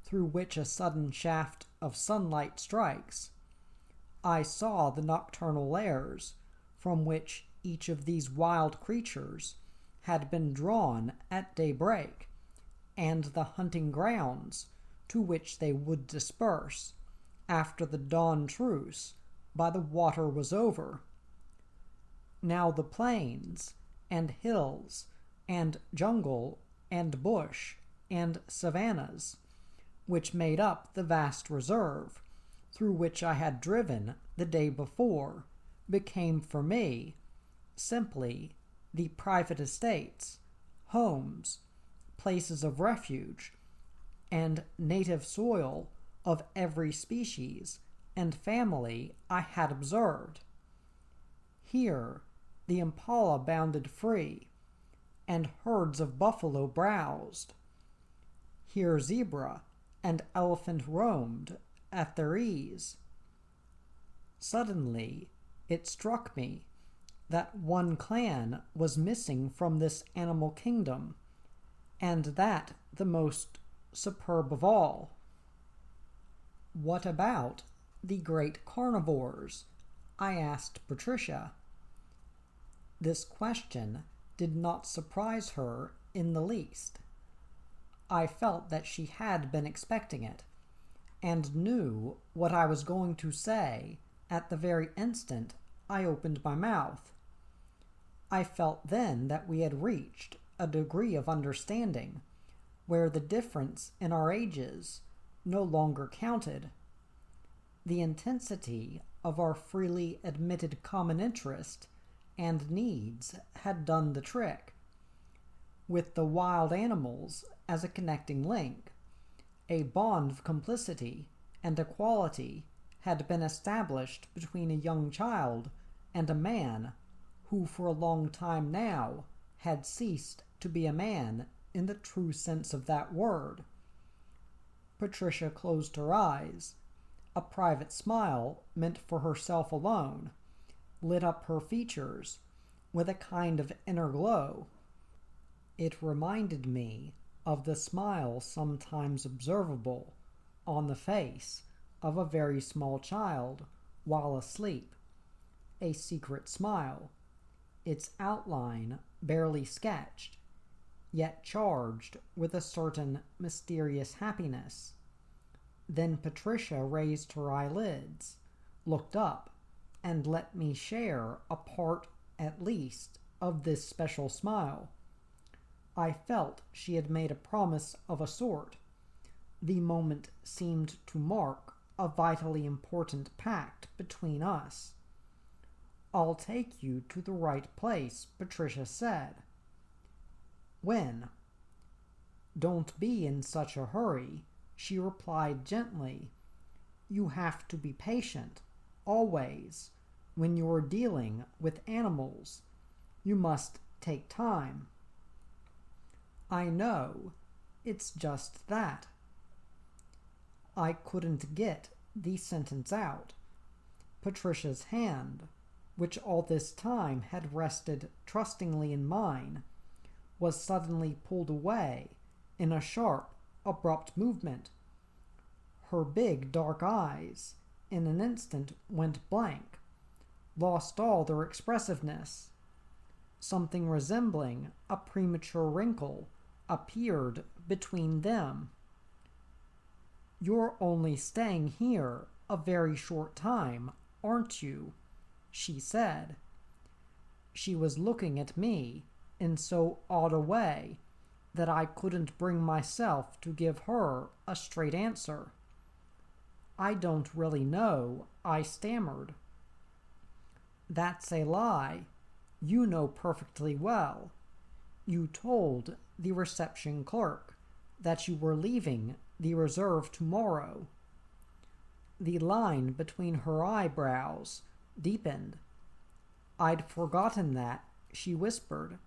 through which a sudden shaft of sunlight strikes. I saw the nocturnal lairs from which each of these wild creatures had been drawn at daybreak, and the hunting grounds to which they would disperse after the dawn truce by the water was over. Now the plains and hills and jungle and bush and savannas, which made up the vast reserve through which I had driven the day before, became for me simply the private estates, homes, places of refuge, and native soil of every species and family I had observed. Here the impala bounded free, and herds of buffalo browsed. Here zebra and elephant roamed at their ease. Suddenly it struck me that one clan was missing from this animal kingdom, and that the most superb of all. "What about the great carnivores?" I asked Patricia. This question did not surprise her in the least. I felt that she had been expecting it, and knew what I was going to say at the very instant I opened my mouth. I felt then that we had reached a degree of understanding where the difference in our ages no longer counted. The intensity of our freely admitted common interest and needs had done the trick. With the wild animals as a connecting link, a bond of complicity and equality had been established between a young child and a man who for a long time now had ceased to be a man in the true sense of that word. Patricia closed her eyes. A private smile, meant for herself alone, lit up her features with a kind of inner glow. It reminded me of the smile sometimes observable on the face of a very small child while asleep, a secret smile, its outline barely sketched, yet charged with a certain mysterious happiness. Then Patricia raised her eyelids, looked up, and let me share a part, at least, of this special smile. I felt she had made a promise of a sort. The moment seemed to mark a vitally important pact between us. "I'll take you to the right place," Patricia said. "When?" "Don't be in such a hurry," she replied gently. "You have to be patient, always. When you are dealing with animals, you must take time." "I know. It's just that." I couldn't get the sentence out. Patricia's hand, which all this time had rested trustingly in mine, was suddenly pulled away in a sharp, abrupt movement. Her big dark eyes in an instant went blank, lost all their expressiveness. Something resembling a premature wrinkle appeared between them. "You're only staying here a very short time, aren't you?" she said. She was looking at me in so odd a way that I couldn't bring myself to give her a straight answer. "I don't really know," I stammered. "That's a lie. You know perfectly well. You told the reception clerk that you were leaving the reserve tomorrow." The line between her eyebrows deepened. "I'd forgotten that," she whispered.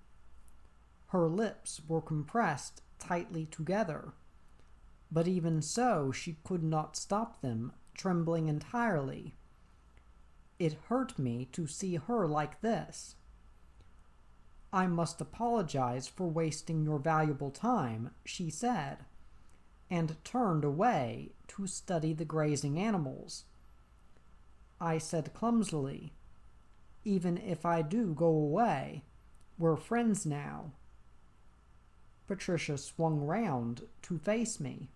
Her lips were compressed tightly together. But even so, she could not stop them trembling entirely. It hurt me to see her like this. "I must apologize for wasting your valuable time," she said, and turned away to study the grazing animals. I said clumsily, "Even if I do go away, we're friends now." Patricia swung round to face me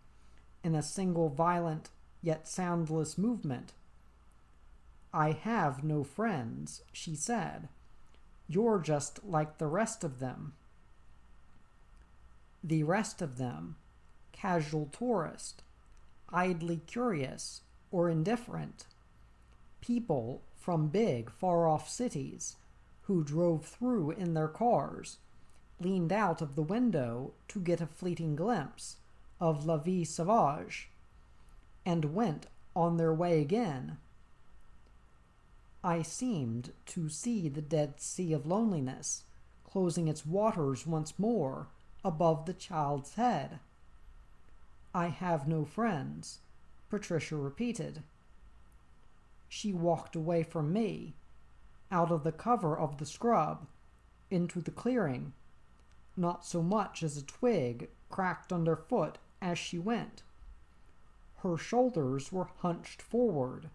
in a single violent yet soundless movement. "I have no friends," she said. "You're just like the rest of them." The rest of them, casual tourist, idly curious or indifferent, people from big, far-off cities who drove through in their cars, leaned out of the window to get a fleeting glimpse of la vie sauvage, and went on their way again. I seemed to see the Dead Sea of loneliness closing its waters once more above the child's head. "I have no friends," Patricia repeated. She walked away from me, out of the cover of the scrub, into the clearing. Not so much as a twig cracked underfoot as she went. Her shoulders were hunched forward,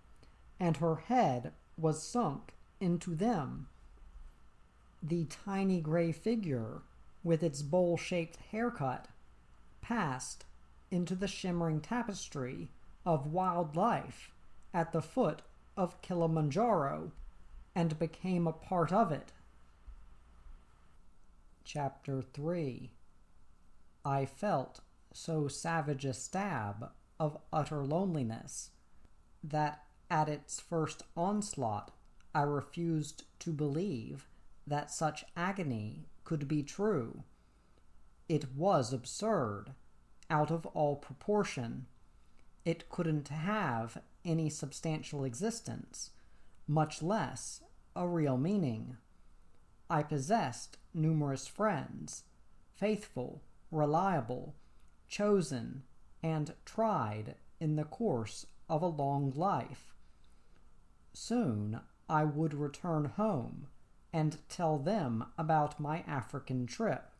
and her head was sunk into them. The tiny gray figure, with its bowl-shaped haircut, passed into the shimmering tapestry of wildlife at the foot of Kilimanjaro and became a part of it. Chapter 3. I felt so savage a stab of utter loneliness that at its first onslaught I refused to believe that such agony could be true. It was absurd, out of all proportion. It couldn't have any substantial existence, much less a real meaning. I possessed numerous friends, faithful, reliable, chosen, and tried in the course of a long life. Soon I would return home and tell them about my African trip.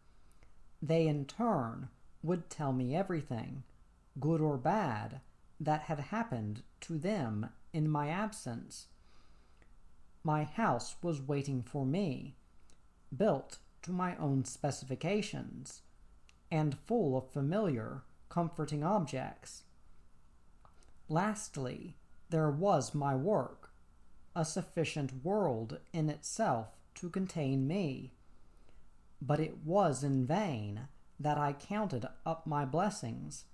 They in turn would tell me everything, good or bad, that had happened to them in my absence. My house was waiting for me, built to my own specifications, and full of familiar, comforting objects. Lastly, there was my work, a sufficient world in itself to contain me. But it was in vain that I counted up my blessings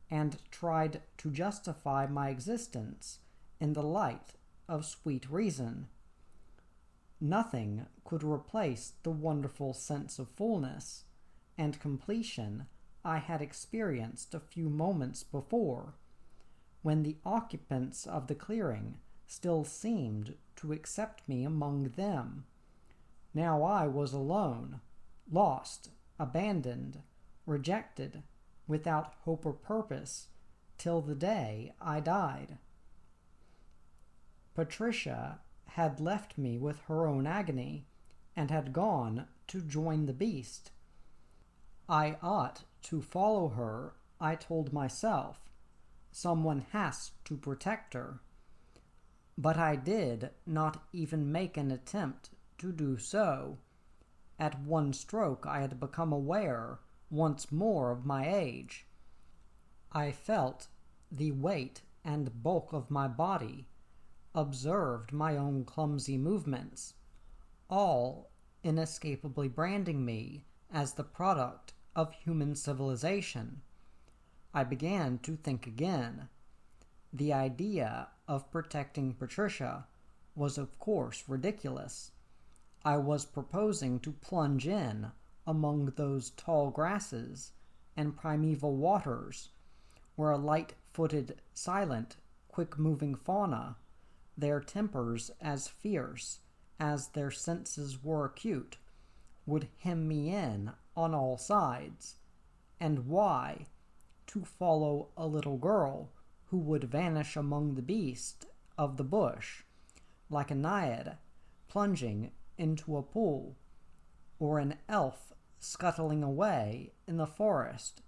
and tried to justify my existence in the light of sweet reason. Nothing could replace the wonderful sense of fullness and completion I had experienced a few moments before, when the occupants of the clearing still seemed to accept me among them. Now I was alone, lost, abandoned, rejected, without hope or purpose, till the day I died. Patricia had left me with her own agony, and had gone to join the beast. I ought to follow her, I told myself. Someone has to protect her. But I did not even make an attempt to do so. At one stroke I had become aware once more of my age. I felt the weight and bulk of my body, observed my own clumsy movements, all inescapably branding me as the product of human civilization. I began to think again. The idea of protecting Patricia was of course ridiculous. I was proposing to plunge in among those tall grasses and primeval waters, where a light-footed, silent, quick-moving fauna, their tempers as fierce as their senses were acute, would hem me in on all sides. and why to follow a little girl who would vanish among the beasts of the bush, like a naiad plunging into a pool, or an elf scuttling away in the forest.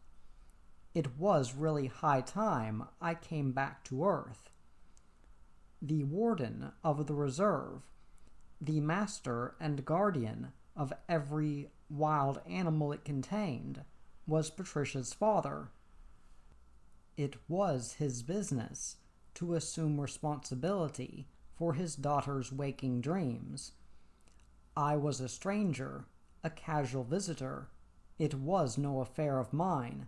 It was really high time I came back to earth. The warden of the reserve, the master and guardian of every wild animal it contained, was Patricia's father. It was his business to assume responsibility for his daughter's waking dreams. I was a stranger, a casual visitor. It was no affair of mine.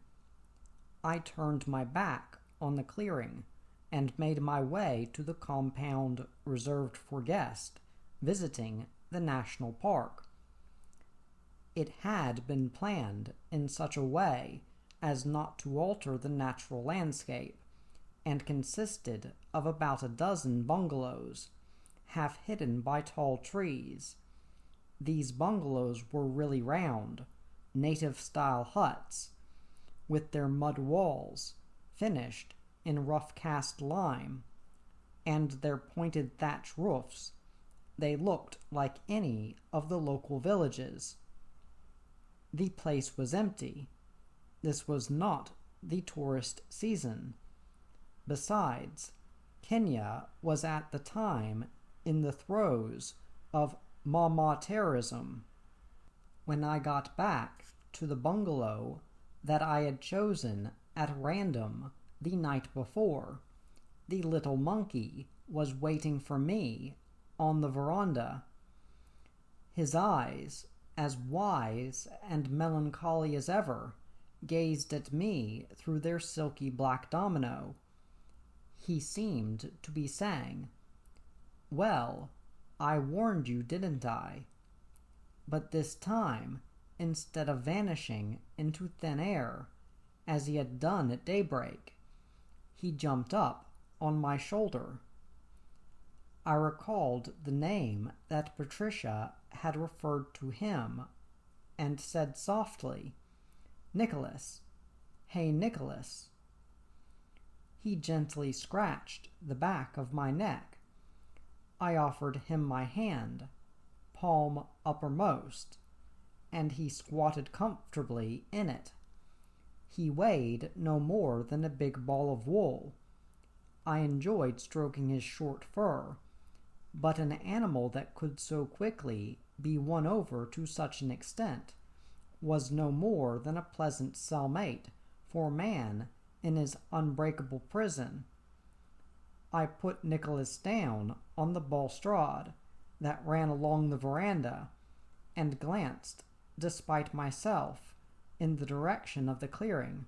I turned my back on the clearing and made my way to the compound reserved for guests visiting the national park. It had been planned in such a way as not to alter the natural landscape, and consisted of about a dozen bungalows, half hidden by tall trees. These bungalows were really round, native-style huts, with their mud walls finished in rough-cast lime, and their pointed thatch roofs. They looked like any of the local villages. The place was empty. This was not the tourist season. Besides, Kenya was at the time in the throes of Mama terrorism. When I got back to the bungalow that I had chosen at random the night before, the little monkey was waiting for me on the veranda. His eyes, as wise and melancholy as ever, gazed at me through their silky black domino. He seemed to be saying, "Well, I warned you, didn't I?" But this time, instead of vanishing into thin air, as he had done at daybreak, he jumped up on my shoulder. I recalled the name that Patricia had referred to him, and said softly, "Nicholas. Hey, Nicholas." He gently scratched the back of my neck. I offered him my hand, palm uppermost, and he squatted comfortably in it. He weighed no more than a big ball of wool. I enjoyed stroking his short fur, but an animal that could so quickly be won over to such an extent was no more than a pleasant cellmate for man in his unbreakable prison. I put Nicholas down on the balustrade that ran along the veranda and glanced, despite myself, in the direction of the clearing.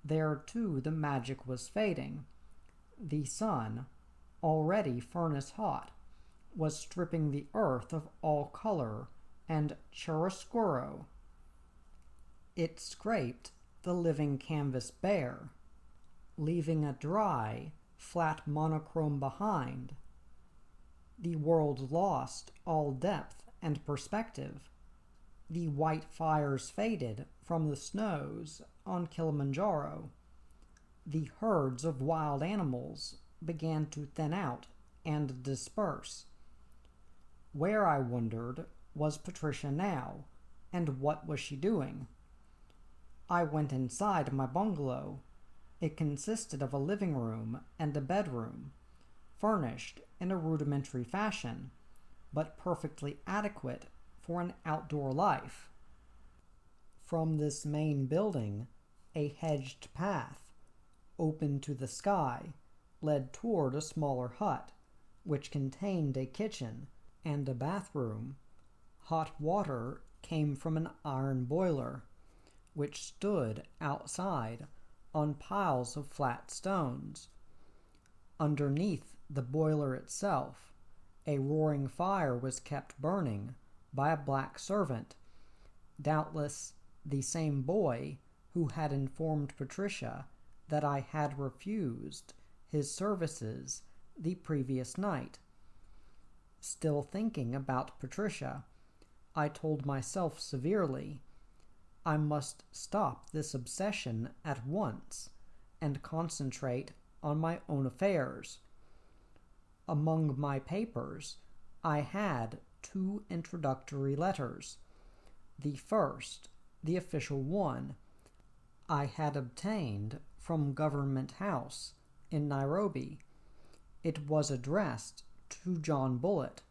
There, too, the magic was fading. The sun, already furnace hot, was stripping the earth of all color and chiaroscuro. It scraped the living canvas bare, leaving a dry, flat monochrome behind. The world lost all depth and perspective. The white fires faded from the snows on Kilimanjaro. The herds of wild animals began to thin out and disperse. Where, I wondered, was Patricia now, and what was she doing? I went inside my bungalow. It consisted of a living room and a bedroom, furnished in a rudimentary fashion, but perfectly adequate for an outdoor life. From this main building, a hedged path, open to the sky, led toward a smaller hut, which contained a kitchen and a bathroom. Hot water came from an iron boiler, which stood outside on piles of flat stones. Underneath the boiler itself, a roaring fire was kept burning by a black servant, doubtless the same boy who had informed Patricia that I had refused his services the previous night. Still thinking about Patricia, I told myself severely, I must stop this obsession at once and concentrate on my own affairs. Among my papers, I had 2 introductory letters. The first, the official one, I had obtained from Government House in Nairobi. It was addressed to John Bullitt,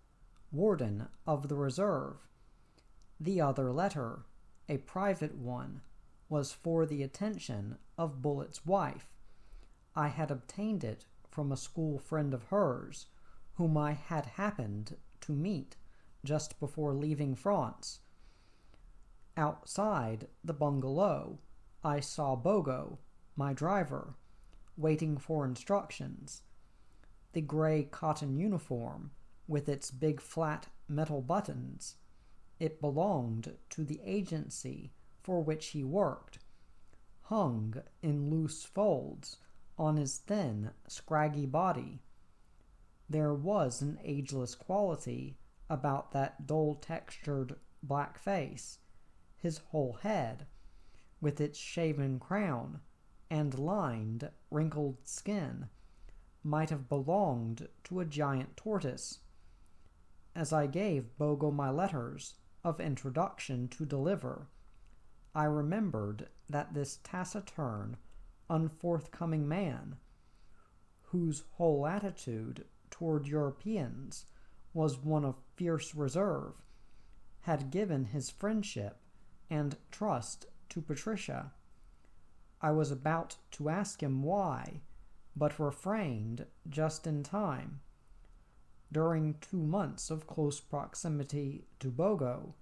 Warden of the Reserve. The other letter, a private one, was for the attention of Bullitt's wife. I had obtained it from a school friend of hers, whom I had happened to meet just before leaving France. Outside the bungalow, I saw Bogo, my driver, waiting for instructions. The gray cotton uniform, with its big flat metal buttons, it belonged to the agency for which he worked, hung in loose folds on his thin, scraggy body. There was an ageless quality about that dull-textured black face. His whole head, with its shaven crown and lined, wrinkled skin, might have belonged to a giant tortoise. As I gave Bogo my letters of introduction to deliver, I remembered that this taciturn, unforthcoming man, whose whole attitude toward Europeans was one of fierce reserve, had given his friendship and trust to Patricia. I was about to ask him why, but refrained just in time. During 2 months of close proximity to Bogo,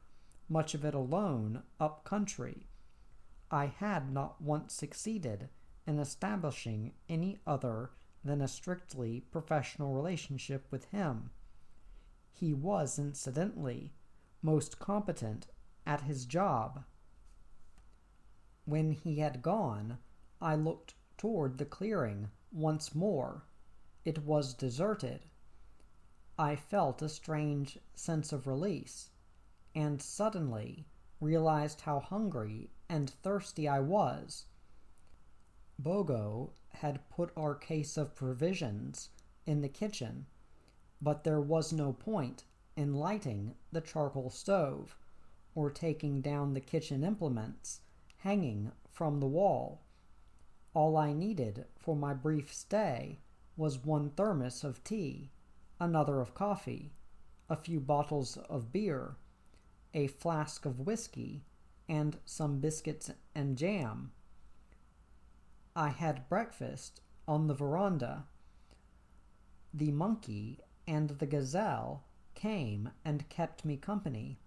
much of it alone up country, I had not once succeeded in establishing any other than a strictly professional relationship with him. He was, incidentally, most competent at his job. When he had gone, I looked toward the clearing once more. It was deserted. I felt a strange sense of release, and suddenly realized how hungry and thirsty I was. Bogo had put our case of provisions in the kitchen, but there was no point in lighting the charcoal stove or taking down the kitchen implements hanging from the wall. All I needed for my brief stay was 1 thermos of tea, another of coffee, a few bottles of beer, a flask of whiskey, and some biscuits and jam. I had breakfast on the veranda. The monkey and the gazelle came and kept me company.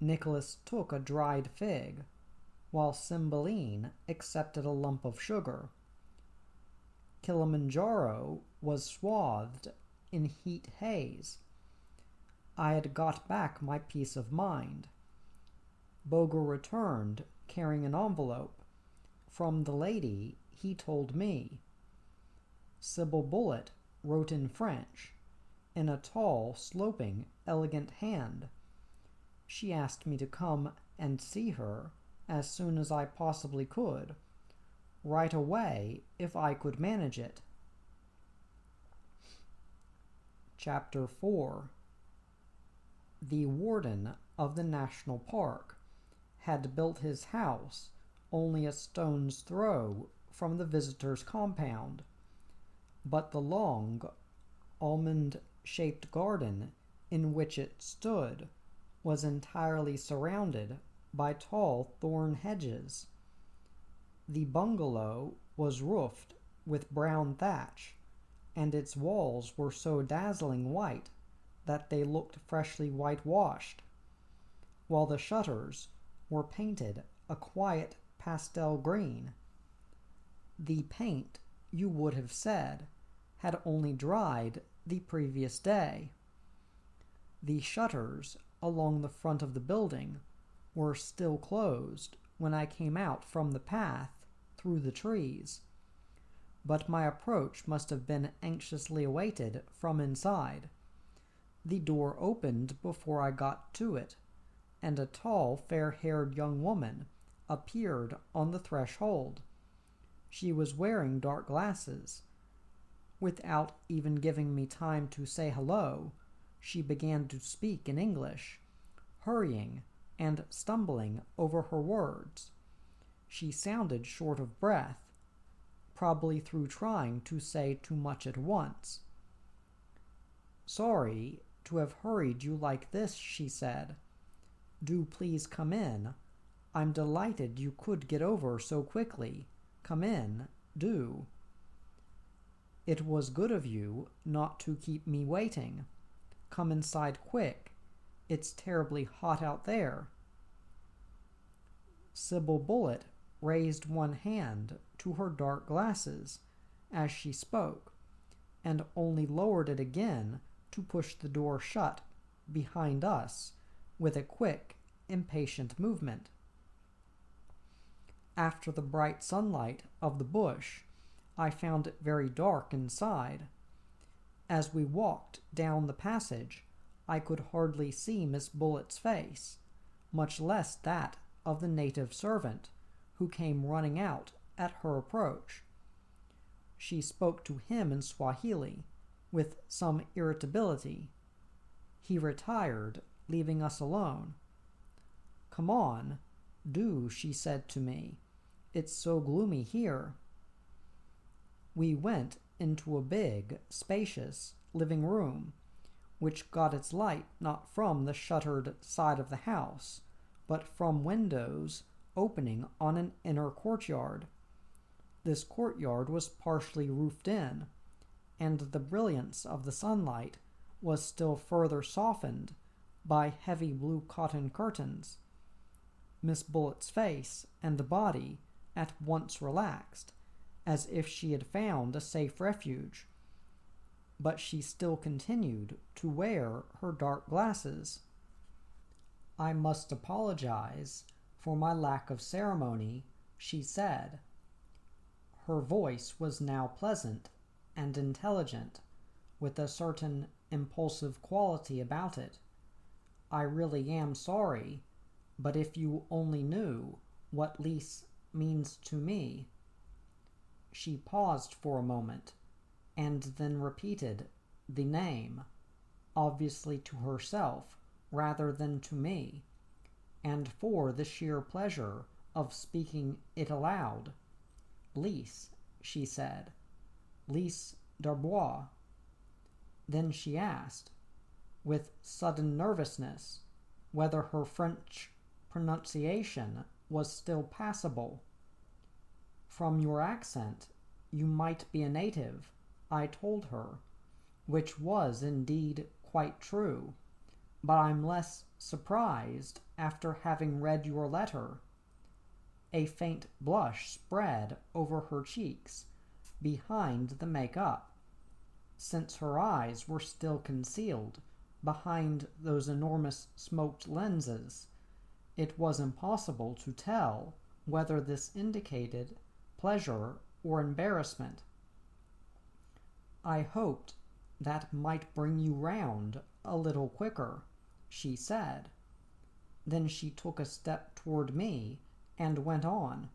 Nicholas took a dried fig, while Cymbeline accepted a lump of sugar. Kilimanjaro was swathed in heat haze. I had got back my peace of mind. Bogo returned carrying an envelope from the lady he told me. Sybil Bullitt wrote in French, in a tall, sloping, elegant hand. She asked me to come and see her as soon as I possibly could, right away if I could manage it. Chapter 4. The warden of the national park had built his house only a stone's throw from the visitor's compound, but the long, almond-shaped garden in which it stood was entirely surrounded by tall thorn hedges. The bungalow was roofed with brown thatch, and its walls were so dazzling white that they looked freshly whitewashed, while the shutters were painted a quiet pastel green. The paint, you would have said, had only dried the previous day. The shutters along the front of the building were still closed when I came out from the path through the trees, but my approach must have been anxiously awaited from inside. The door opened before I got to it, and a tall, fair-haired young woman appeared on the threshold. She was wearing dark glasses. Without even giving me time to say hello, she began to speak in English, hurrying and stumbling over her words. She sounded short of breath, probably through trying to say too much at once. "Sorry to have hurried you like this," she said. "Do please come in. I'm delighted you could get over so quickly. Come in, do. It was good of you not to keep me waiting. Come inside quick. It's terribly hot out there." Sybil Bullitt raised one hand to her dark glasses as she spoke, and only lowered it again to push the door shut behind us with a quick, impatient movement. After the bright sunlight of the bush, I found it very dark inside. As we walked down the passage, I could hardly see Miss Bullitt's face, much less that of the native servant, who came running out at her approach. She spoke to him in Swahili, with some irritability. He retired, leaving us alone. "Come on, do," she said to me. "It's so gloomy here." We went into a big, spacious living room, which got its light not from the shuttered side of the house, but from windows opening on an inner courtyard. This courtyard was partially roofed in, and the brilliance of the sunlight was still further softened by heavy blue cotton curtains. Miss Bullitt's face and body at once relaxed, as if she had found a safe refuge, but she still continued to wear her dark glasses. "I must apologize for my lack of ceremony," she said. Her voice was now pleasant and intelligent, with a certain impulsive quality about it. "I really am sorry, but if you only knew what Lise means to me." She paused for a moment, and then repeated the name, obviously to herself rather than to me, and for the sheer pleasure of speaking it aloud. "Lise," she said. "Lise Darbois." Then she asked, with sudden nervousness, whether her French pronunciation was still passable. "From your accent, you might be a native," I told her, which was indeed quite true, "but I'm less surprised after having read your letter." A faint blush spread over her cheeks behind the make-up, since her eyes were still concealed behind those enormous smoked lenses. It was impossible to tell whether this indicated pleasure or embarrassment. "I hoped that might bring you round a little quicker," she said. Then she took a step toward me and went on.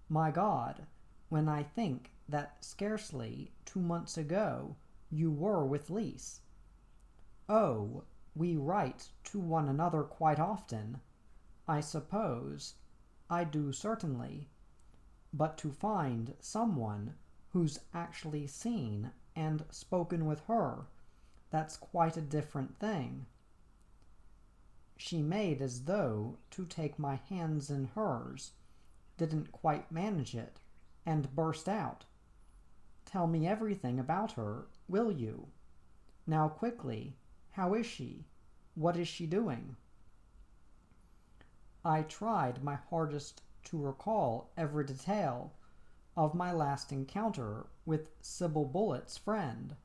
"My God, when I think that scarcely 2 months ago you were with Lise. Oh, we write to one another quite often, I suppose. I do certainly. But to find someone who's actually seen and spoken with her, that's quite a different thing." She made as though to take my hands in hers, didn't quite manage it, and burst out. "Tell me everything about her, will you? Now quickly, how is she? What is she doing?" I tried my hardest to recall every detail of my last encounter with Sybil Bullitt's friend,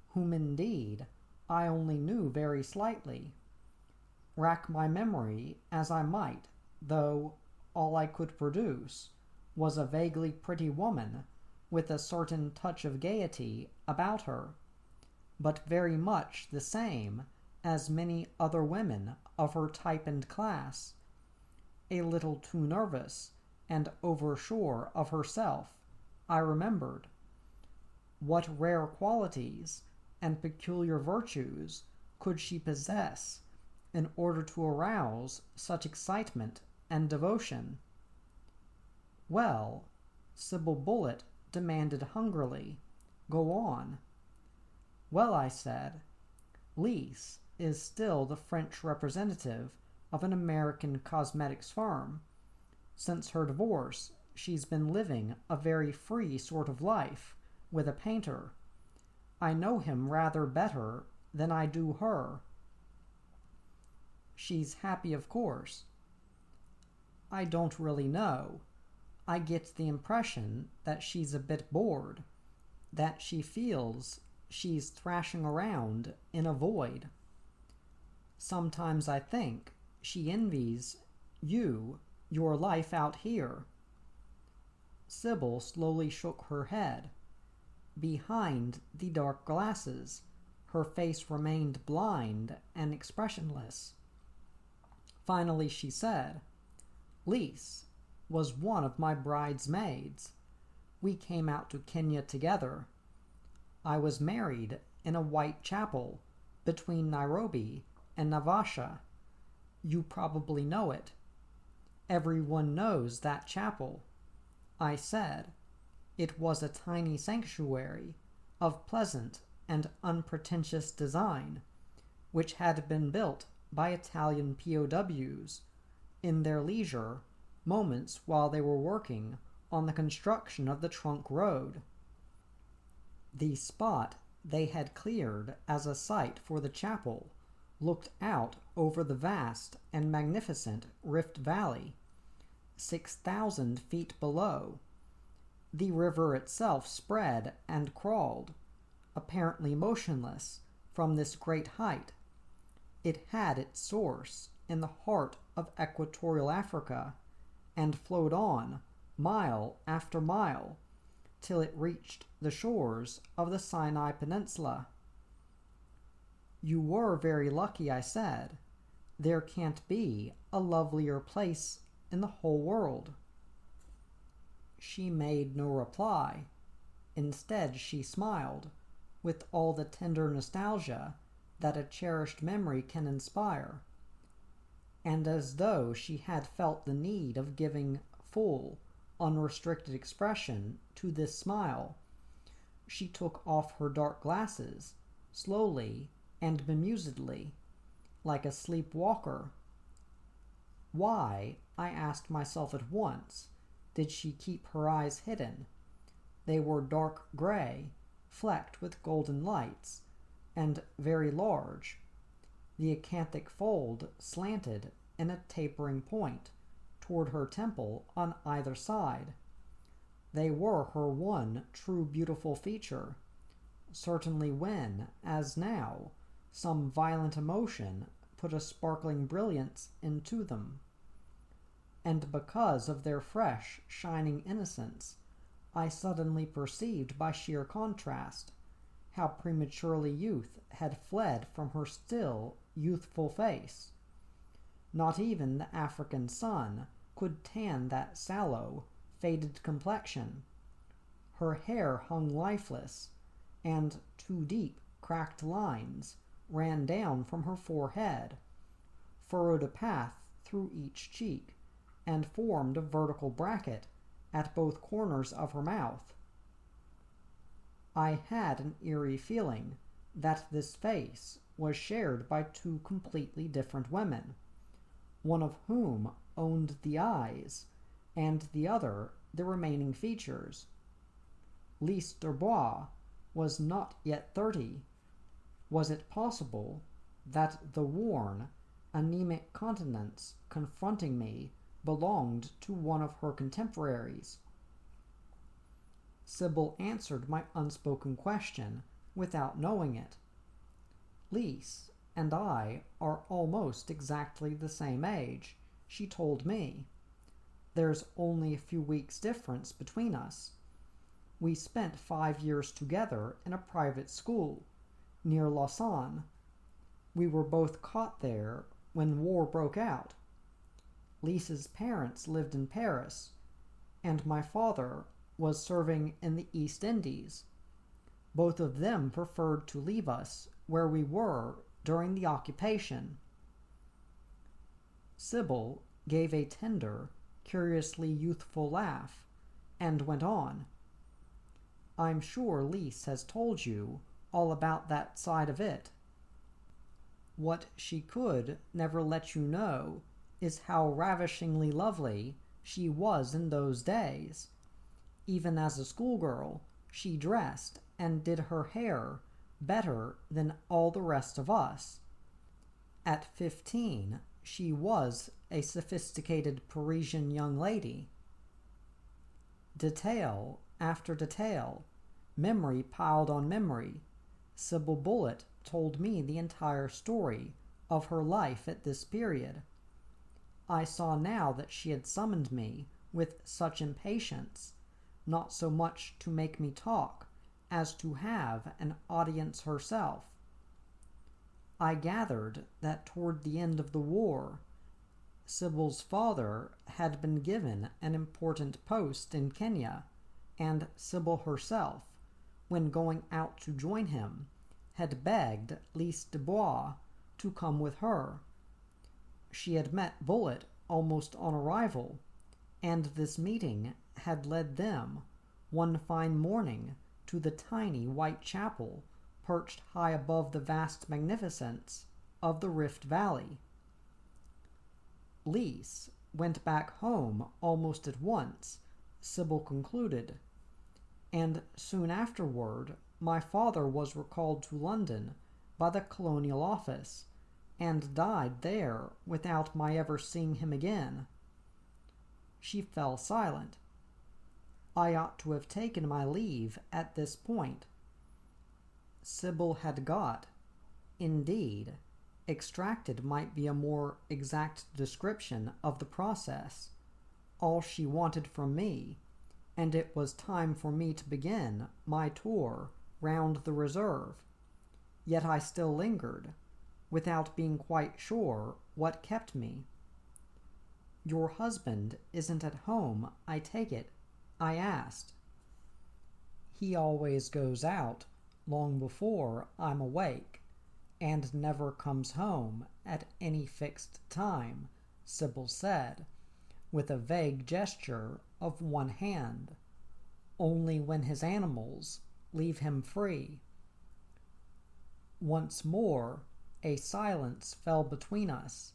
whom indeed I only knew very slightly. Rack my memory as I might, though all I could produce was a vaguely pretty woman with a certain touch of gaiety about her, but very much the same as many other women of her type and class, a little too nervous and oversure of herself, I remembered. What rare qualities and peculiar virtues could she possess in order to arouse such excitement and devotion? "Well," Sybil Bullitt demanded hungrily, "go on." "Well," I said, "Lise is still the French representative of an American cosmetics firm. Since her divorce, she's been living a very free sort of life with a painter. I know him rather better than I do her." "She's happy, of course." "I don't really know. I get the impression that she's a bit bored, that she feels she's thrashing around in a void. Sometimes I think she envies you your life out here." Sybil slowly shook her head. Behind the dark glasses, her face remained blind and expressionless. Finally she said, "Lise was one of my bridesmaids. We came out to Kenya together. I was married in a white chapel between Nairobi and Naivasha. You probably know it. Everyone knows that chapel." I said. It was a tiny sanctuary of pleasant and unpretentious design, which had been built by Italian POWs in their leisure moments while they were working on the construction of the trunk road. The spot they had cleared as a site for the chapel looked out over the vast and magnificent Rift Valley, 6,000 feet below. The river itself spread and crawled, apparently motionless, from this great height. It had its source in the heart of equatorial Africa, and flowed on, mile after mile, till it reached the shores of the Sinai Peninsula. "You were very lucky," I said. "There can't be a lovelier place in the whole world." She made no reply. Instead, she smiled, with all the tender nostalgia that a cherished memory can inspire. And as though she had felt the need of giving full, unrestricted expression to this smile, she took off her dark glasses, slowly and bemusedly, like a sleepwalker. Why, I asked myself at once, did she keep her eyes hidden? They were dark gray, flecked with golden lights, and very large. The acanthic fold slanted in a tapering point toward her temple on either side. They were her one true beautiful feature, certainly when, as now, some violent emotion put a sparkling brilliance into them. And because of their fresh, shining innocence, I suddenly perceived by sheer contrast how prematurely youth had fled from her still, youthful face. Not even the African sun could tan that sallow, faded complexion. Her hair hung lifeless, and two deep, cracked lines ran down from her forehead, furrowed a path through each cheek, and formed a vertical bracket at both corners of her mouth. I had an eerie feeling that this face was shared by two completely different women, one of whom owned the eyes, and the other the remaining features. Lise Dubois was not yet 30. Was it possible that the worn, anemic countenance confronting me belonged to one of her contemporaries? Sybil answered my unspoken question without knowing it. Lise and I are almost exactly the same age, she told me. There's only a few weeks' difference between us. We spent 5 years together in a private school near Lausanne. We were both caught there when war broke out. Lisa's parents lived in Paris, and my father was serving in the East Indies. Both of them preferred to leave us where we were during the occupation." Sybil gave a tender, curiously youthful laugh, and went on. "I'm sure Lise has told you all about that side of it. What she could never let you know is how ravishingly lovely she was in those days. Even as a schoolgirl, she dressed and did her hair better than all the rest of us. At 15, she was a sophisticated Parisian young lady." Detail after detail, memory piled on memory, Sybil Bullitt told me the entire story of her life at this period. I saw now that she had summoned me with such impatience, not so much to make me talk as to have an audience herself. I gathered that toward the end of the war, Sybil's father had been given an important post in Kenya, and Sybil herself, when going out to join him, had begged Lise Dubois to come with her. She had met Bullitt almost on arrival, and this meeting had led them, one fine morning, to the tiny white chapel perched high above the vast magnificence of the Rift Valley. Lise went back home almost at once, Sybil concluded, and soon afterward my father was recalled to London by the Colonial Office, and died there without my ever seeing him again. She fell silent. I ought to have taken my leave at this point. Sybil had got, indeed, extracted might be a more exact description of the process, all she wanted from me, and it was time for me to begin my tour round the reserve. Yet I still lingered, without being quite sure what kept me. "Your husband isn't at home, I take it?" I asked. "He always goes out long before I'm awake, and never comes home at any fixed time," Sybil said, with a vague gesture of one hand, "only when his animals leave him free." Once more a silence fell between us,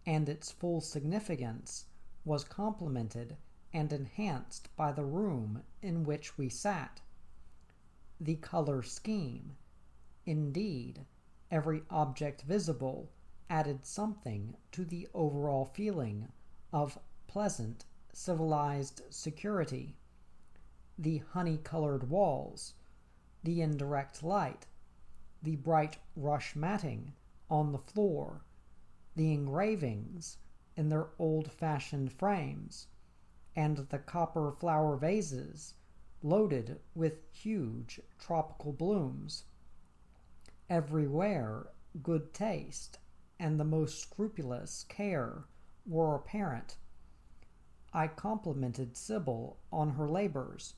and its full significance was complemented and enhanced by the room in which we sat. The color scheme, indeed, every object visible, added something to the overall feeling of pleasant, civilized security. The honey-colored walls, the indirect light, the bright rush matting on the floor, the engravings in their old-fashioned frames, and the copper flower vases loaded with huge tropical blooms. Everywhere good taste and the most scrupulous care were apparent. I complimented Sybil on her labors.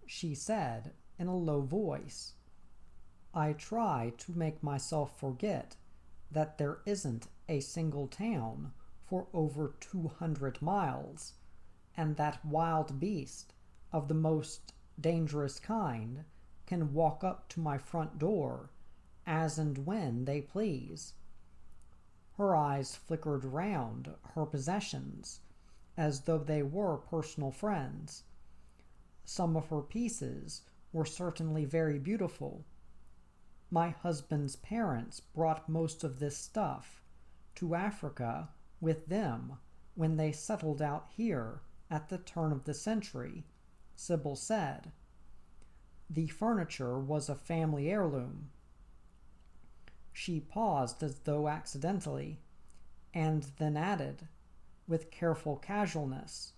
She said in a low voice, "I try to make myself forget that there isn't a single town for over 200 miles, and that wild beast of the most dangerous kind can walk up to my front door as and when they please." Her eyes flickered round her possessions as though they were personal friends. Some of her pieces were certainly very beautiful. My husband's parents brought most of this stuff to Africa with them when they settled out here at the turn of the century, Sybil said. The furniture was a family heirloom. She paused as though accidentally, and then added, with careful casualness,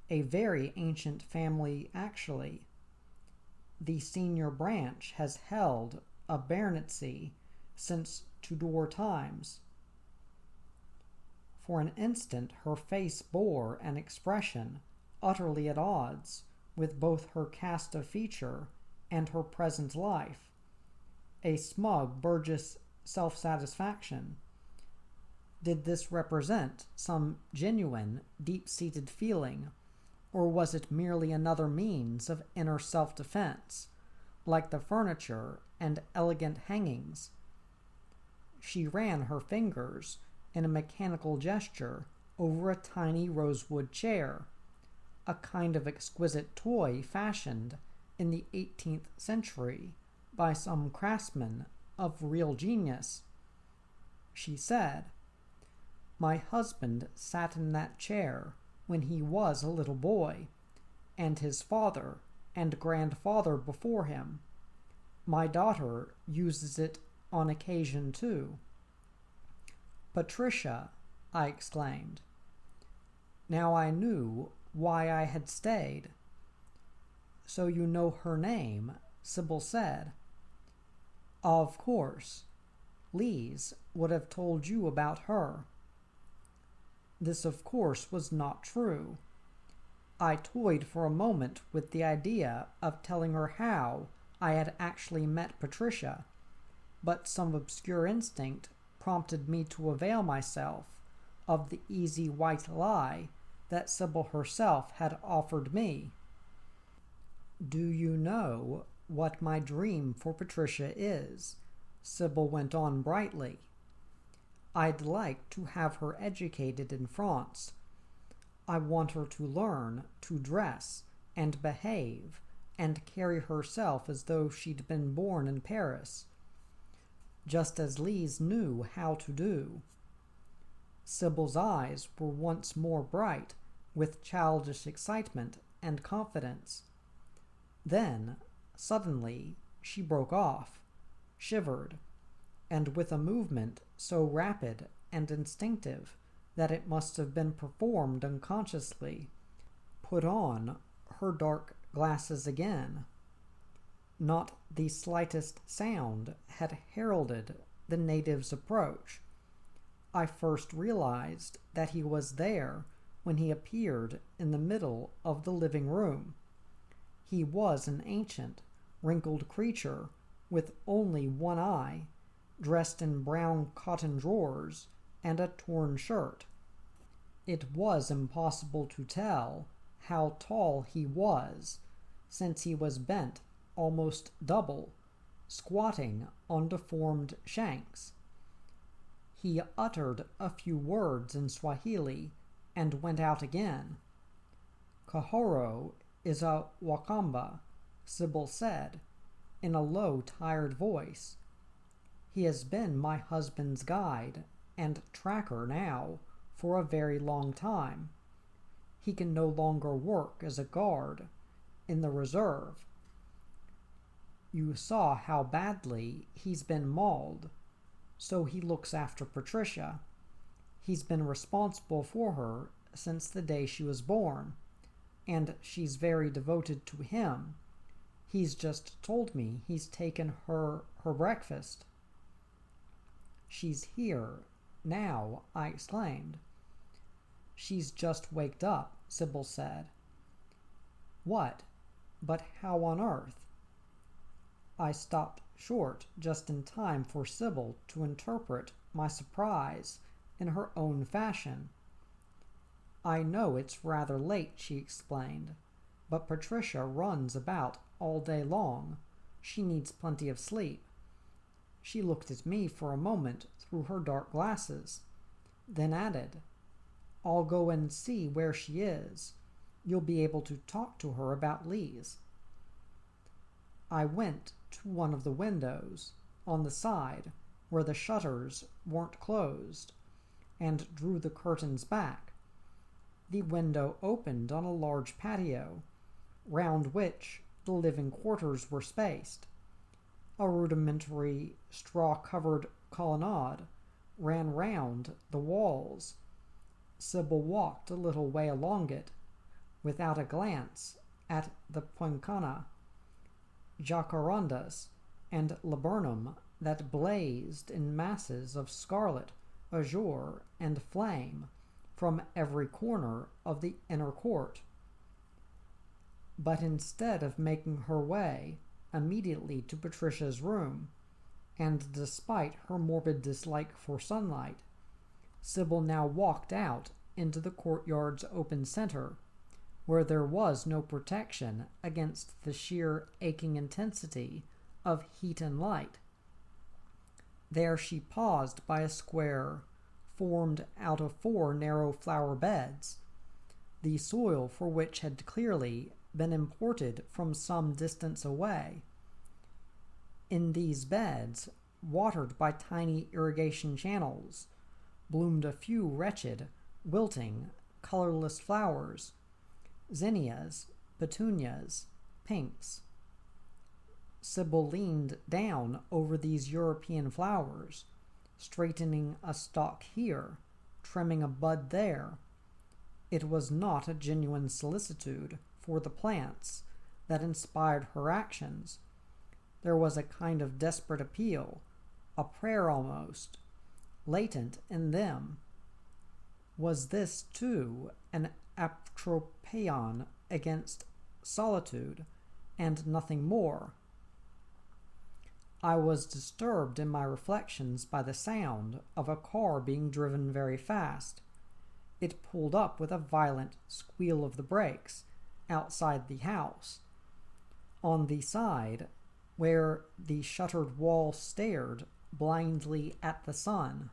"A very ancient family, actually. The senior branch has held a baronetcy since Tudor times." For an instant her face bore an expression utterly at odds with both her cast of feature and her present life, a smug Burgess self-satisfaction. Did this represent some genuine, deep-seated feeling, or was it merely another means of inner self-defense, like the furniture and elegant hangings? She ran her fingers in a mechanical gesture over a tiny rosewood chair, a kind of exquisite toy fashioned in the 18th century by some craftsman of real genius. She said, "My husband sat in that chair when he was a little boy, and his father and grandfather before him. My daughter uses it on occasion too." "Patricia!" I exclaimed. Now I knew why I had stayed. "So you know her name?" Sybil said. "Of course. Lise would have told you about her." This, of course, was not true. I toyed for a moment with the idea of telling her how I had actually met Patricia, but some obscure instinct prompted me to avail myself of the easy white lie that Sybil herself had offered me. "Do you know what my dream for Patricia is?" Sybil went on brightly. "I'd like to have her educated in France. I want her to learn to dress and behave and carry herself as though she'd been born in Paris, just as Lise knew how to do." Sybil's eyes were once more bright with childish excitement and confidence. Then, suddenly, she broke off, shivered, and with a movement so rapid and instinctive that it must have been performed unconsciously, put on her dark glasses again. Not the slightest sound had heralded the native's approach. I first realized that he was there when he appeared in the middle of the living room. He was an ancient, wrinkled creature with only one eye, dressed in brown cotton drawers and a torn shirt. It was impossible to tell how tall he was, since he was bent almost double, squatting on deformed shanks. He uttered a few words in Swahili and went out again. "Kahoro is a Wakamba," Sybil said, in a low, tired voice. "He has been my husband's guide and tracker now for a very long time. He can no longer work as a guard in the reserve. You saw how badly he's been mauled, so he looks after Patricia. He's been responsible for her since the day she was born, and she's very devoted to him. He's just told me he's taken her breakfast." "She's here now," I exclaimed. "She's just waked up," Sybil said. "What? But how on earth?" I stopped short just in time for Sybil to interpret my surprise in her own fashion. "I know it's rather late," she explained, "but Patricia runs about all day long. She needs plenty of sleep." She looked at me for a moment through her dark glasses, then added, "I'll go and see where she is. You'll be able to talk to her about Lise." I went to one of the windows on the side where the shutters weren't closed and drew the curtains back. The window opened on a large patio, round which the living quarters were spaced. A rudimentary straw-covered colonnade ran round the walls. Sybil walked a little way along it, without a glance at the poincana, jacarandas, and laburnum that blazed in masses of scarlet, azure, and flame from every corner of the inner court. But instead of making her way immediately to Patricia's room, and despite her morbid dislike for sunlight, Sybil now walked out into the courtyard's open center, where there was no protection against the sheer aching intensity of heat and light. There she paused by a square formed out of 4 narrow flower beds, the soil for which had clearly been imported from some distance away. In these beds, watered by tiny irrigation channels, bloomed a few wretched, wilting, colorless flowers, zinnias, petunias, pinks. Sybil leaned down over these European flowers, straightening a stalk here, trimming a bud there. It was not a genuine solicitude for the plants that inspired her actions. There was a kind of desperate appeal, a prayer almost, latent in them. Was this, too, an atropaion against solitude, and nothing more? I was disturbed in my reflections by the sound of a car being driven very fast. It pulled up with a violent squeal of the brakes outside the house, on the side where the shuttered wall stared blindly at the sun.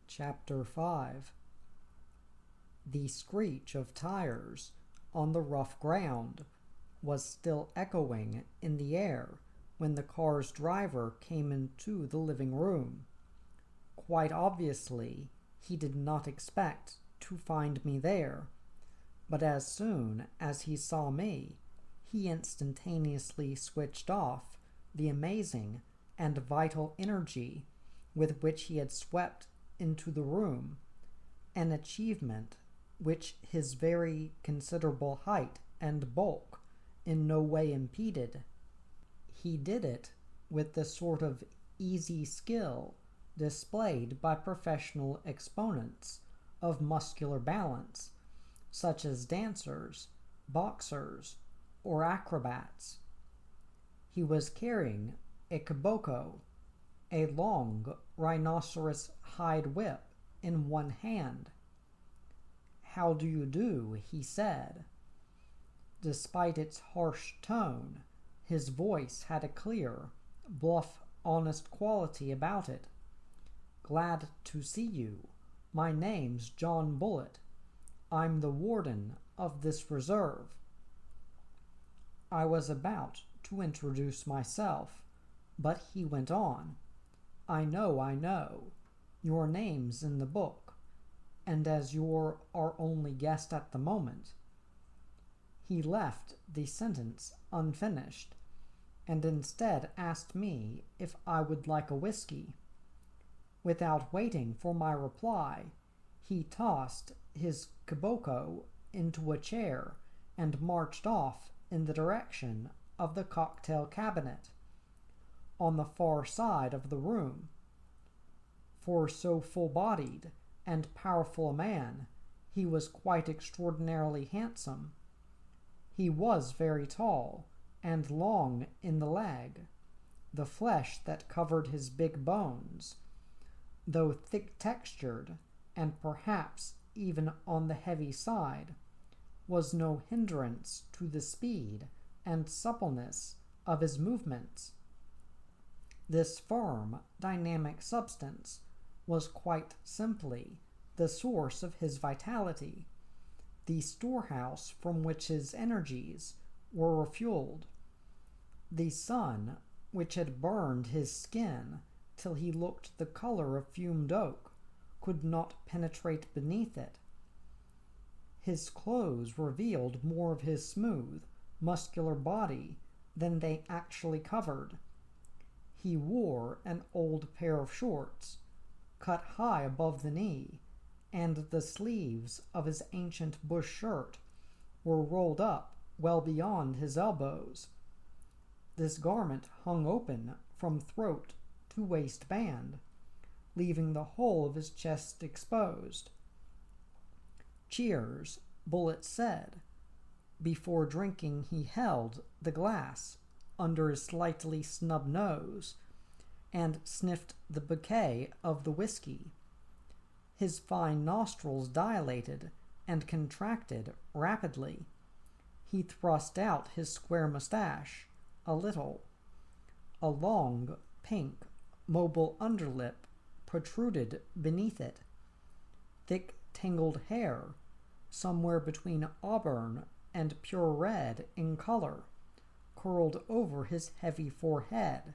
Chapter 5. The screech of tires on the rough ground was still echoing in the air when the car's driver came into the living room. Quite obviously, he did not expect to find me there, but as soon as he saw me, he instantaneously switched off the amazing and vital energy with which he had swept into the room, an achievement which his very considerable height and bulk in no way impeded. He did it with the sort of easy skill displayed by professional exponents of muscular balance, such as dancers, boxers, or acrobats. He was carrying a kiboko, a long rhinoceros hide whip, in one hand. "How do you do?" he said. Despite its harsh tone, his voice had a clear, bluff, honest quality about it. "Glad to see you. My name's John Bullitt. I'm the warden of this reserve." I was about to introduce myself, but he went on. I know. Your name's in the book, and as you're our only guest at the moment." He left the sentence unfinished, and instead asked me if I would like a whiskey. Without waiting for my reply, he tossed his kiboko into a chair and marched off in the direction of the cocktail cabinet, on the far side of the room. For so full-bodied and powerful a man, he was quite extraordinarily handsome. He was very tall and long in the leg. The flesh that covered his big bones, though thick-textured and perhaps even on the heavy side, was no hindrance to the speed and suppleness of his movements. This firm, dynamic substance was quite simply the source of his vitality, the storehouse from which his energies were refueled. The sun, which had burned his skin till he looked the color of fumed oak, could not penetrate beneath it. His clothes revealed more of his smooth, muscular body than they actually covered. He wore an old pair of shorts, cut high above the knee, and the sleeves of his ancient bush shirt were rolled up well beyond his elbows. This garment hung open from throat to waistband, leaving the whole of his chest exposed. "Cheers," Bullet said. Before drinking, he held the glass under his slightly snub nose and sniffed the bouquet of the whiskey. His fine nostrils dilated and contracted rapidly. He thrust out his square mustache a little. A long, pink, mobile underlip protruded beneath it. Thick, tangled hair, somewhere between auburn and pure red in color, curled over his heavy forehead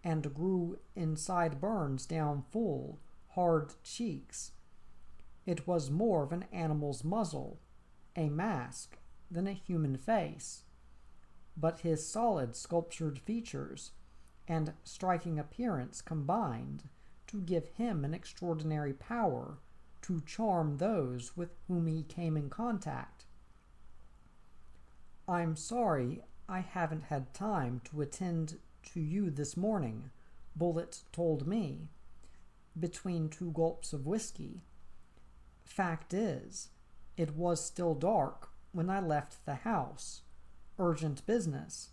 and grew in sideburns down full, hard cheeks. It was more of an animal's muzzle, a mask, than a human face, but his solid sculptured features and striking appearance combined to give him an extraordinary power to charm those with whom he came in contact. "I'm sorry I haven't had time to attend to you this morning," Bullet told me, between two gulps of whiskey. "Fact is, it was still dark when I left the house. Urgent business.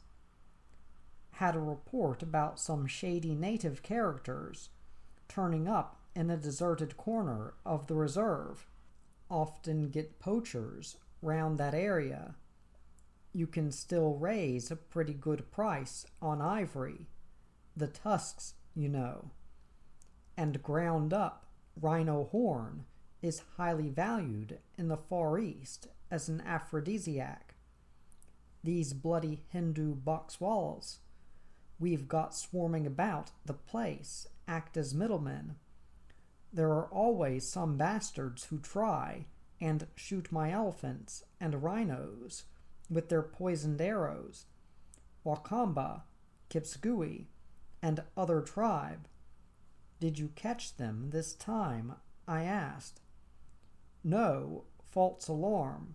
Had a report about some shady native characters turning up in a deserted corner of the reserve. Often get poachers round that area. You can still raise a pretty good price on ivory, the tusks, you know, and ground up rhino horn is highly valued in the Far East as an aphrodisiac. These bloody Hindu boxwallas we've got swarming about the place act as middlemen. There are always some bastards who try and shoot my elephants and rhinos with their poisoned arrows. Wakamba, Kipsgui, and other tribe. Did you catch them this time?" I asked. "No, false alarm."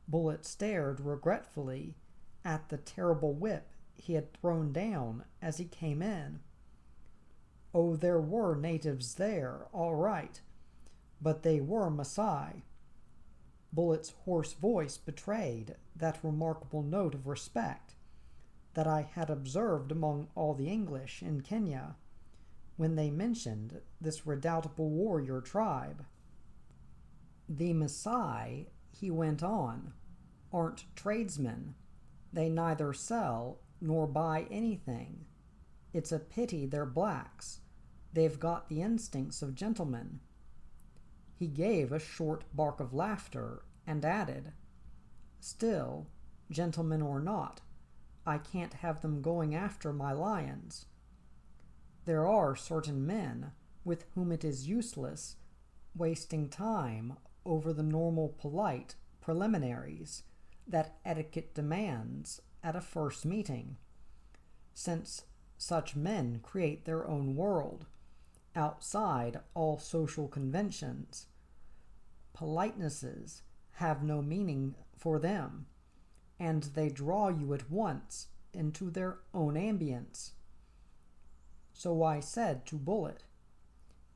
Bullet stared regretfully at the terrible whip he had thrown down as he came in. "Oh, there were natives there, all right, but they were Maasai." Bullet's hoarse voice betrayed that remarkable note of respect that I had observed among all the English in Kenya when they mentioned this redoubtable warrior tribe. "The Maasai," he went on, "aren't tradesmen. They neither sell nor buy anything. It's a pity they're blacks. They've got the instincts of gentlemen." He gave a short bark of laughter and added, "Still, gentlemen or not, I can't have them going after my lions. There are certain men with whom it is useless wasting time over the normal polite preliminaries that etiquette demands at a first meeting, since such men create their own world, outside all social conventions. Politenesses have no meaning for them, and they draw you at once into their own ambience. So I said to Bullet,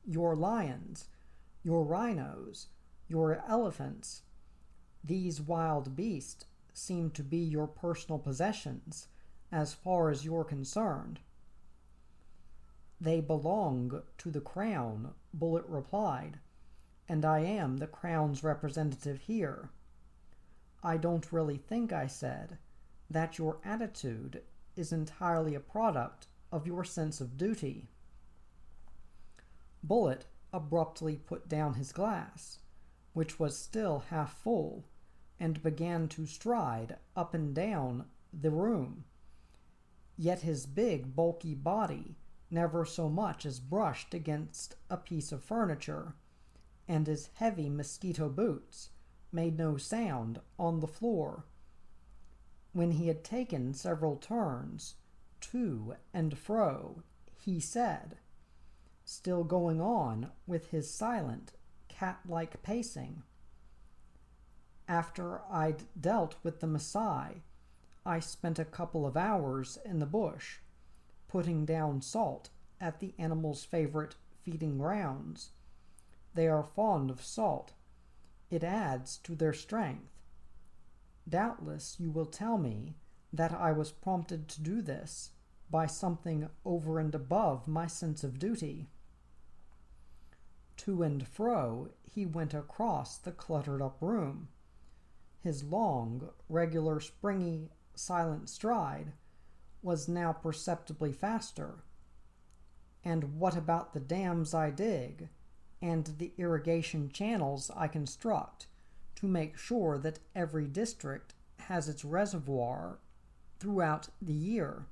'Your lions, your rhinos, your elephants, these wild beasts seem to be your personal possessions as far as you're concerned.' 'They belong to the Crown,' Bullet replied, 'and I am the Crown's representative here.' 'I don't really think,' I said, 'that your attitude is entirely a product of your sense of duty.' Bullet abruptly put down his glass, which was still half full, and began to stride up and down the room. Yet his big, bulky body never so much as brushed against a piece of furniture, and his heavy mosquito boots made no sound on the floor. When he had taken several turns to and fro, he said, still going on with his silent, cat-like pacing, "After I'd dealt with the Maasai, I spent a couple of hours in the bush, putting down salt at the animals' favorite feeding grounds. They are fond of salt. It adds to their strength. Doubtless you will tell me that I was prompted to do this by something over and above my sense of duty. To and fro he went across the cluttered-up room. His long, regular, springy, silent stride was now perceptibly faster. And what about the dams I dig, and the irrigation channels I construct to make sure that every district has its reservoir throughout the year?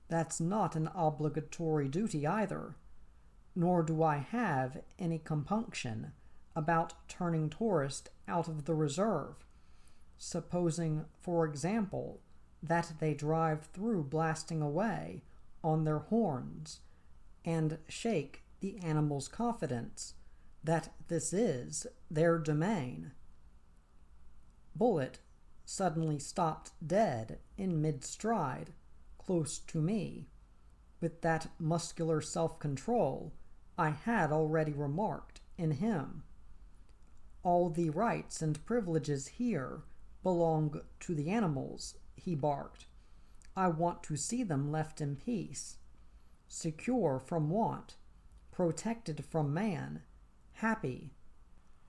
That's not an obligatory duty either, nor do I have any compunction about turning tourists out of the reserve, supposing, for example, that they drive through blasting away on their horns and shake the animal's confidence that this is their domain. Bullet suddenly stopped dead in mid-stride, close to me, with that muscular self-control I had already remarked in him. All the rights and privileges here belong to the animals, he barked. I want to see them left in peace, secure from want, protected from man, happy,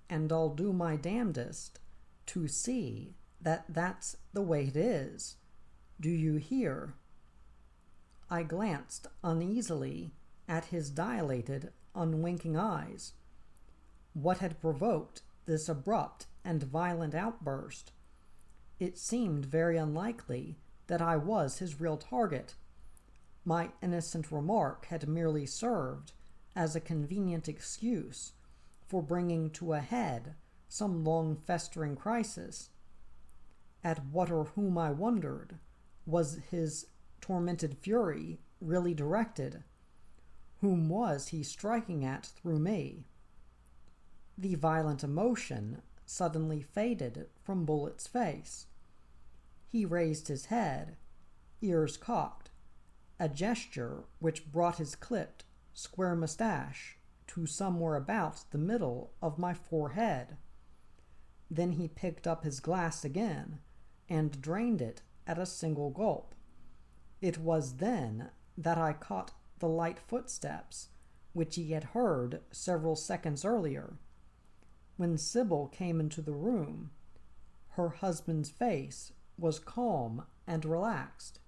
and I'll do my damnedest to see that that's the way it is. Do you hear? I glanced uneasily at his dilated, unwinking eyes. What had provoked this abrupt and violent outburst? It seemed very unlikely that I was his real target. My innocent remark had merely served as a convenient excuse for bringing to a head some long-festering crisis. At what or whom, I wondered, was his tormented fury really directed? Whom was he striking at through me? The violent emotion suddenly faded from Bullet's face. He raised his head, ears cocked, a gesture which brought his clipped, square mustache to somewhere about the middle of my forehead. Then he picked up his glass again and drained it at a single gulp. It was then that I caught the light footsteps which he had heard several seconds earlier. When Sybil came into the room, her husband's face was calm and relaxed.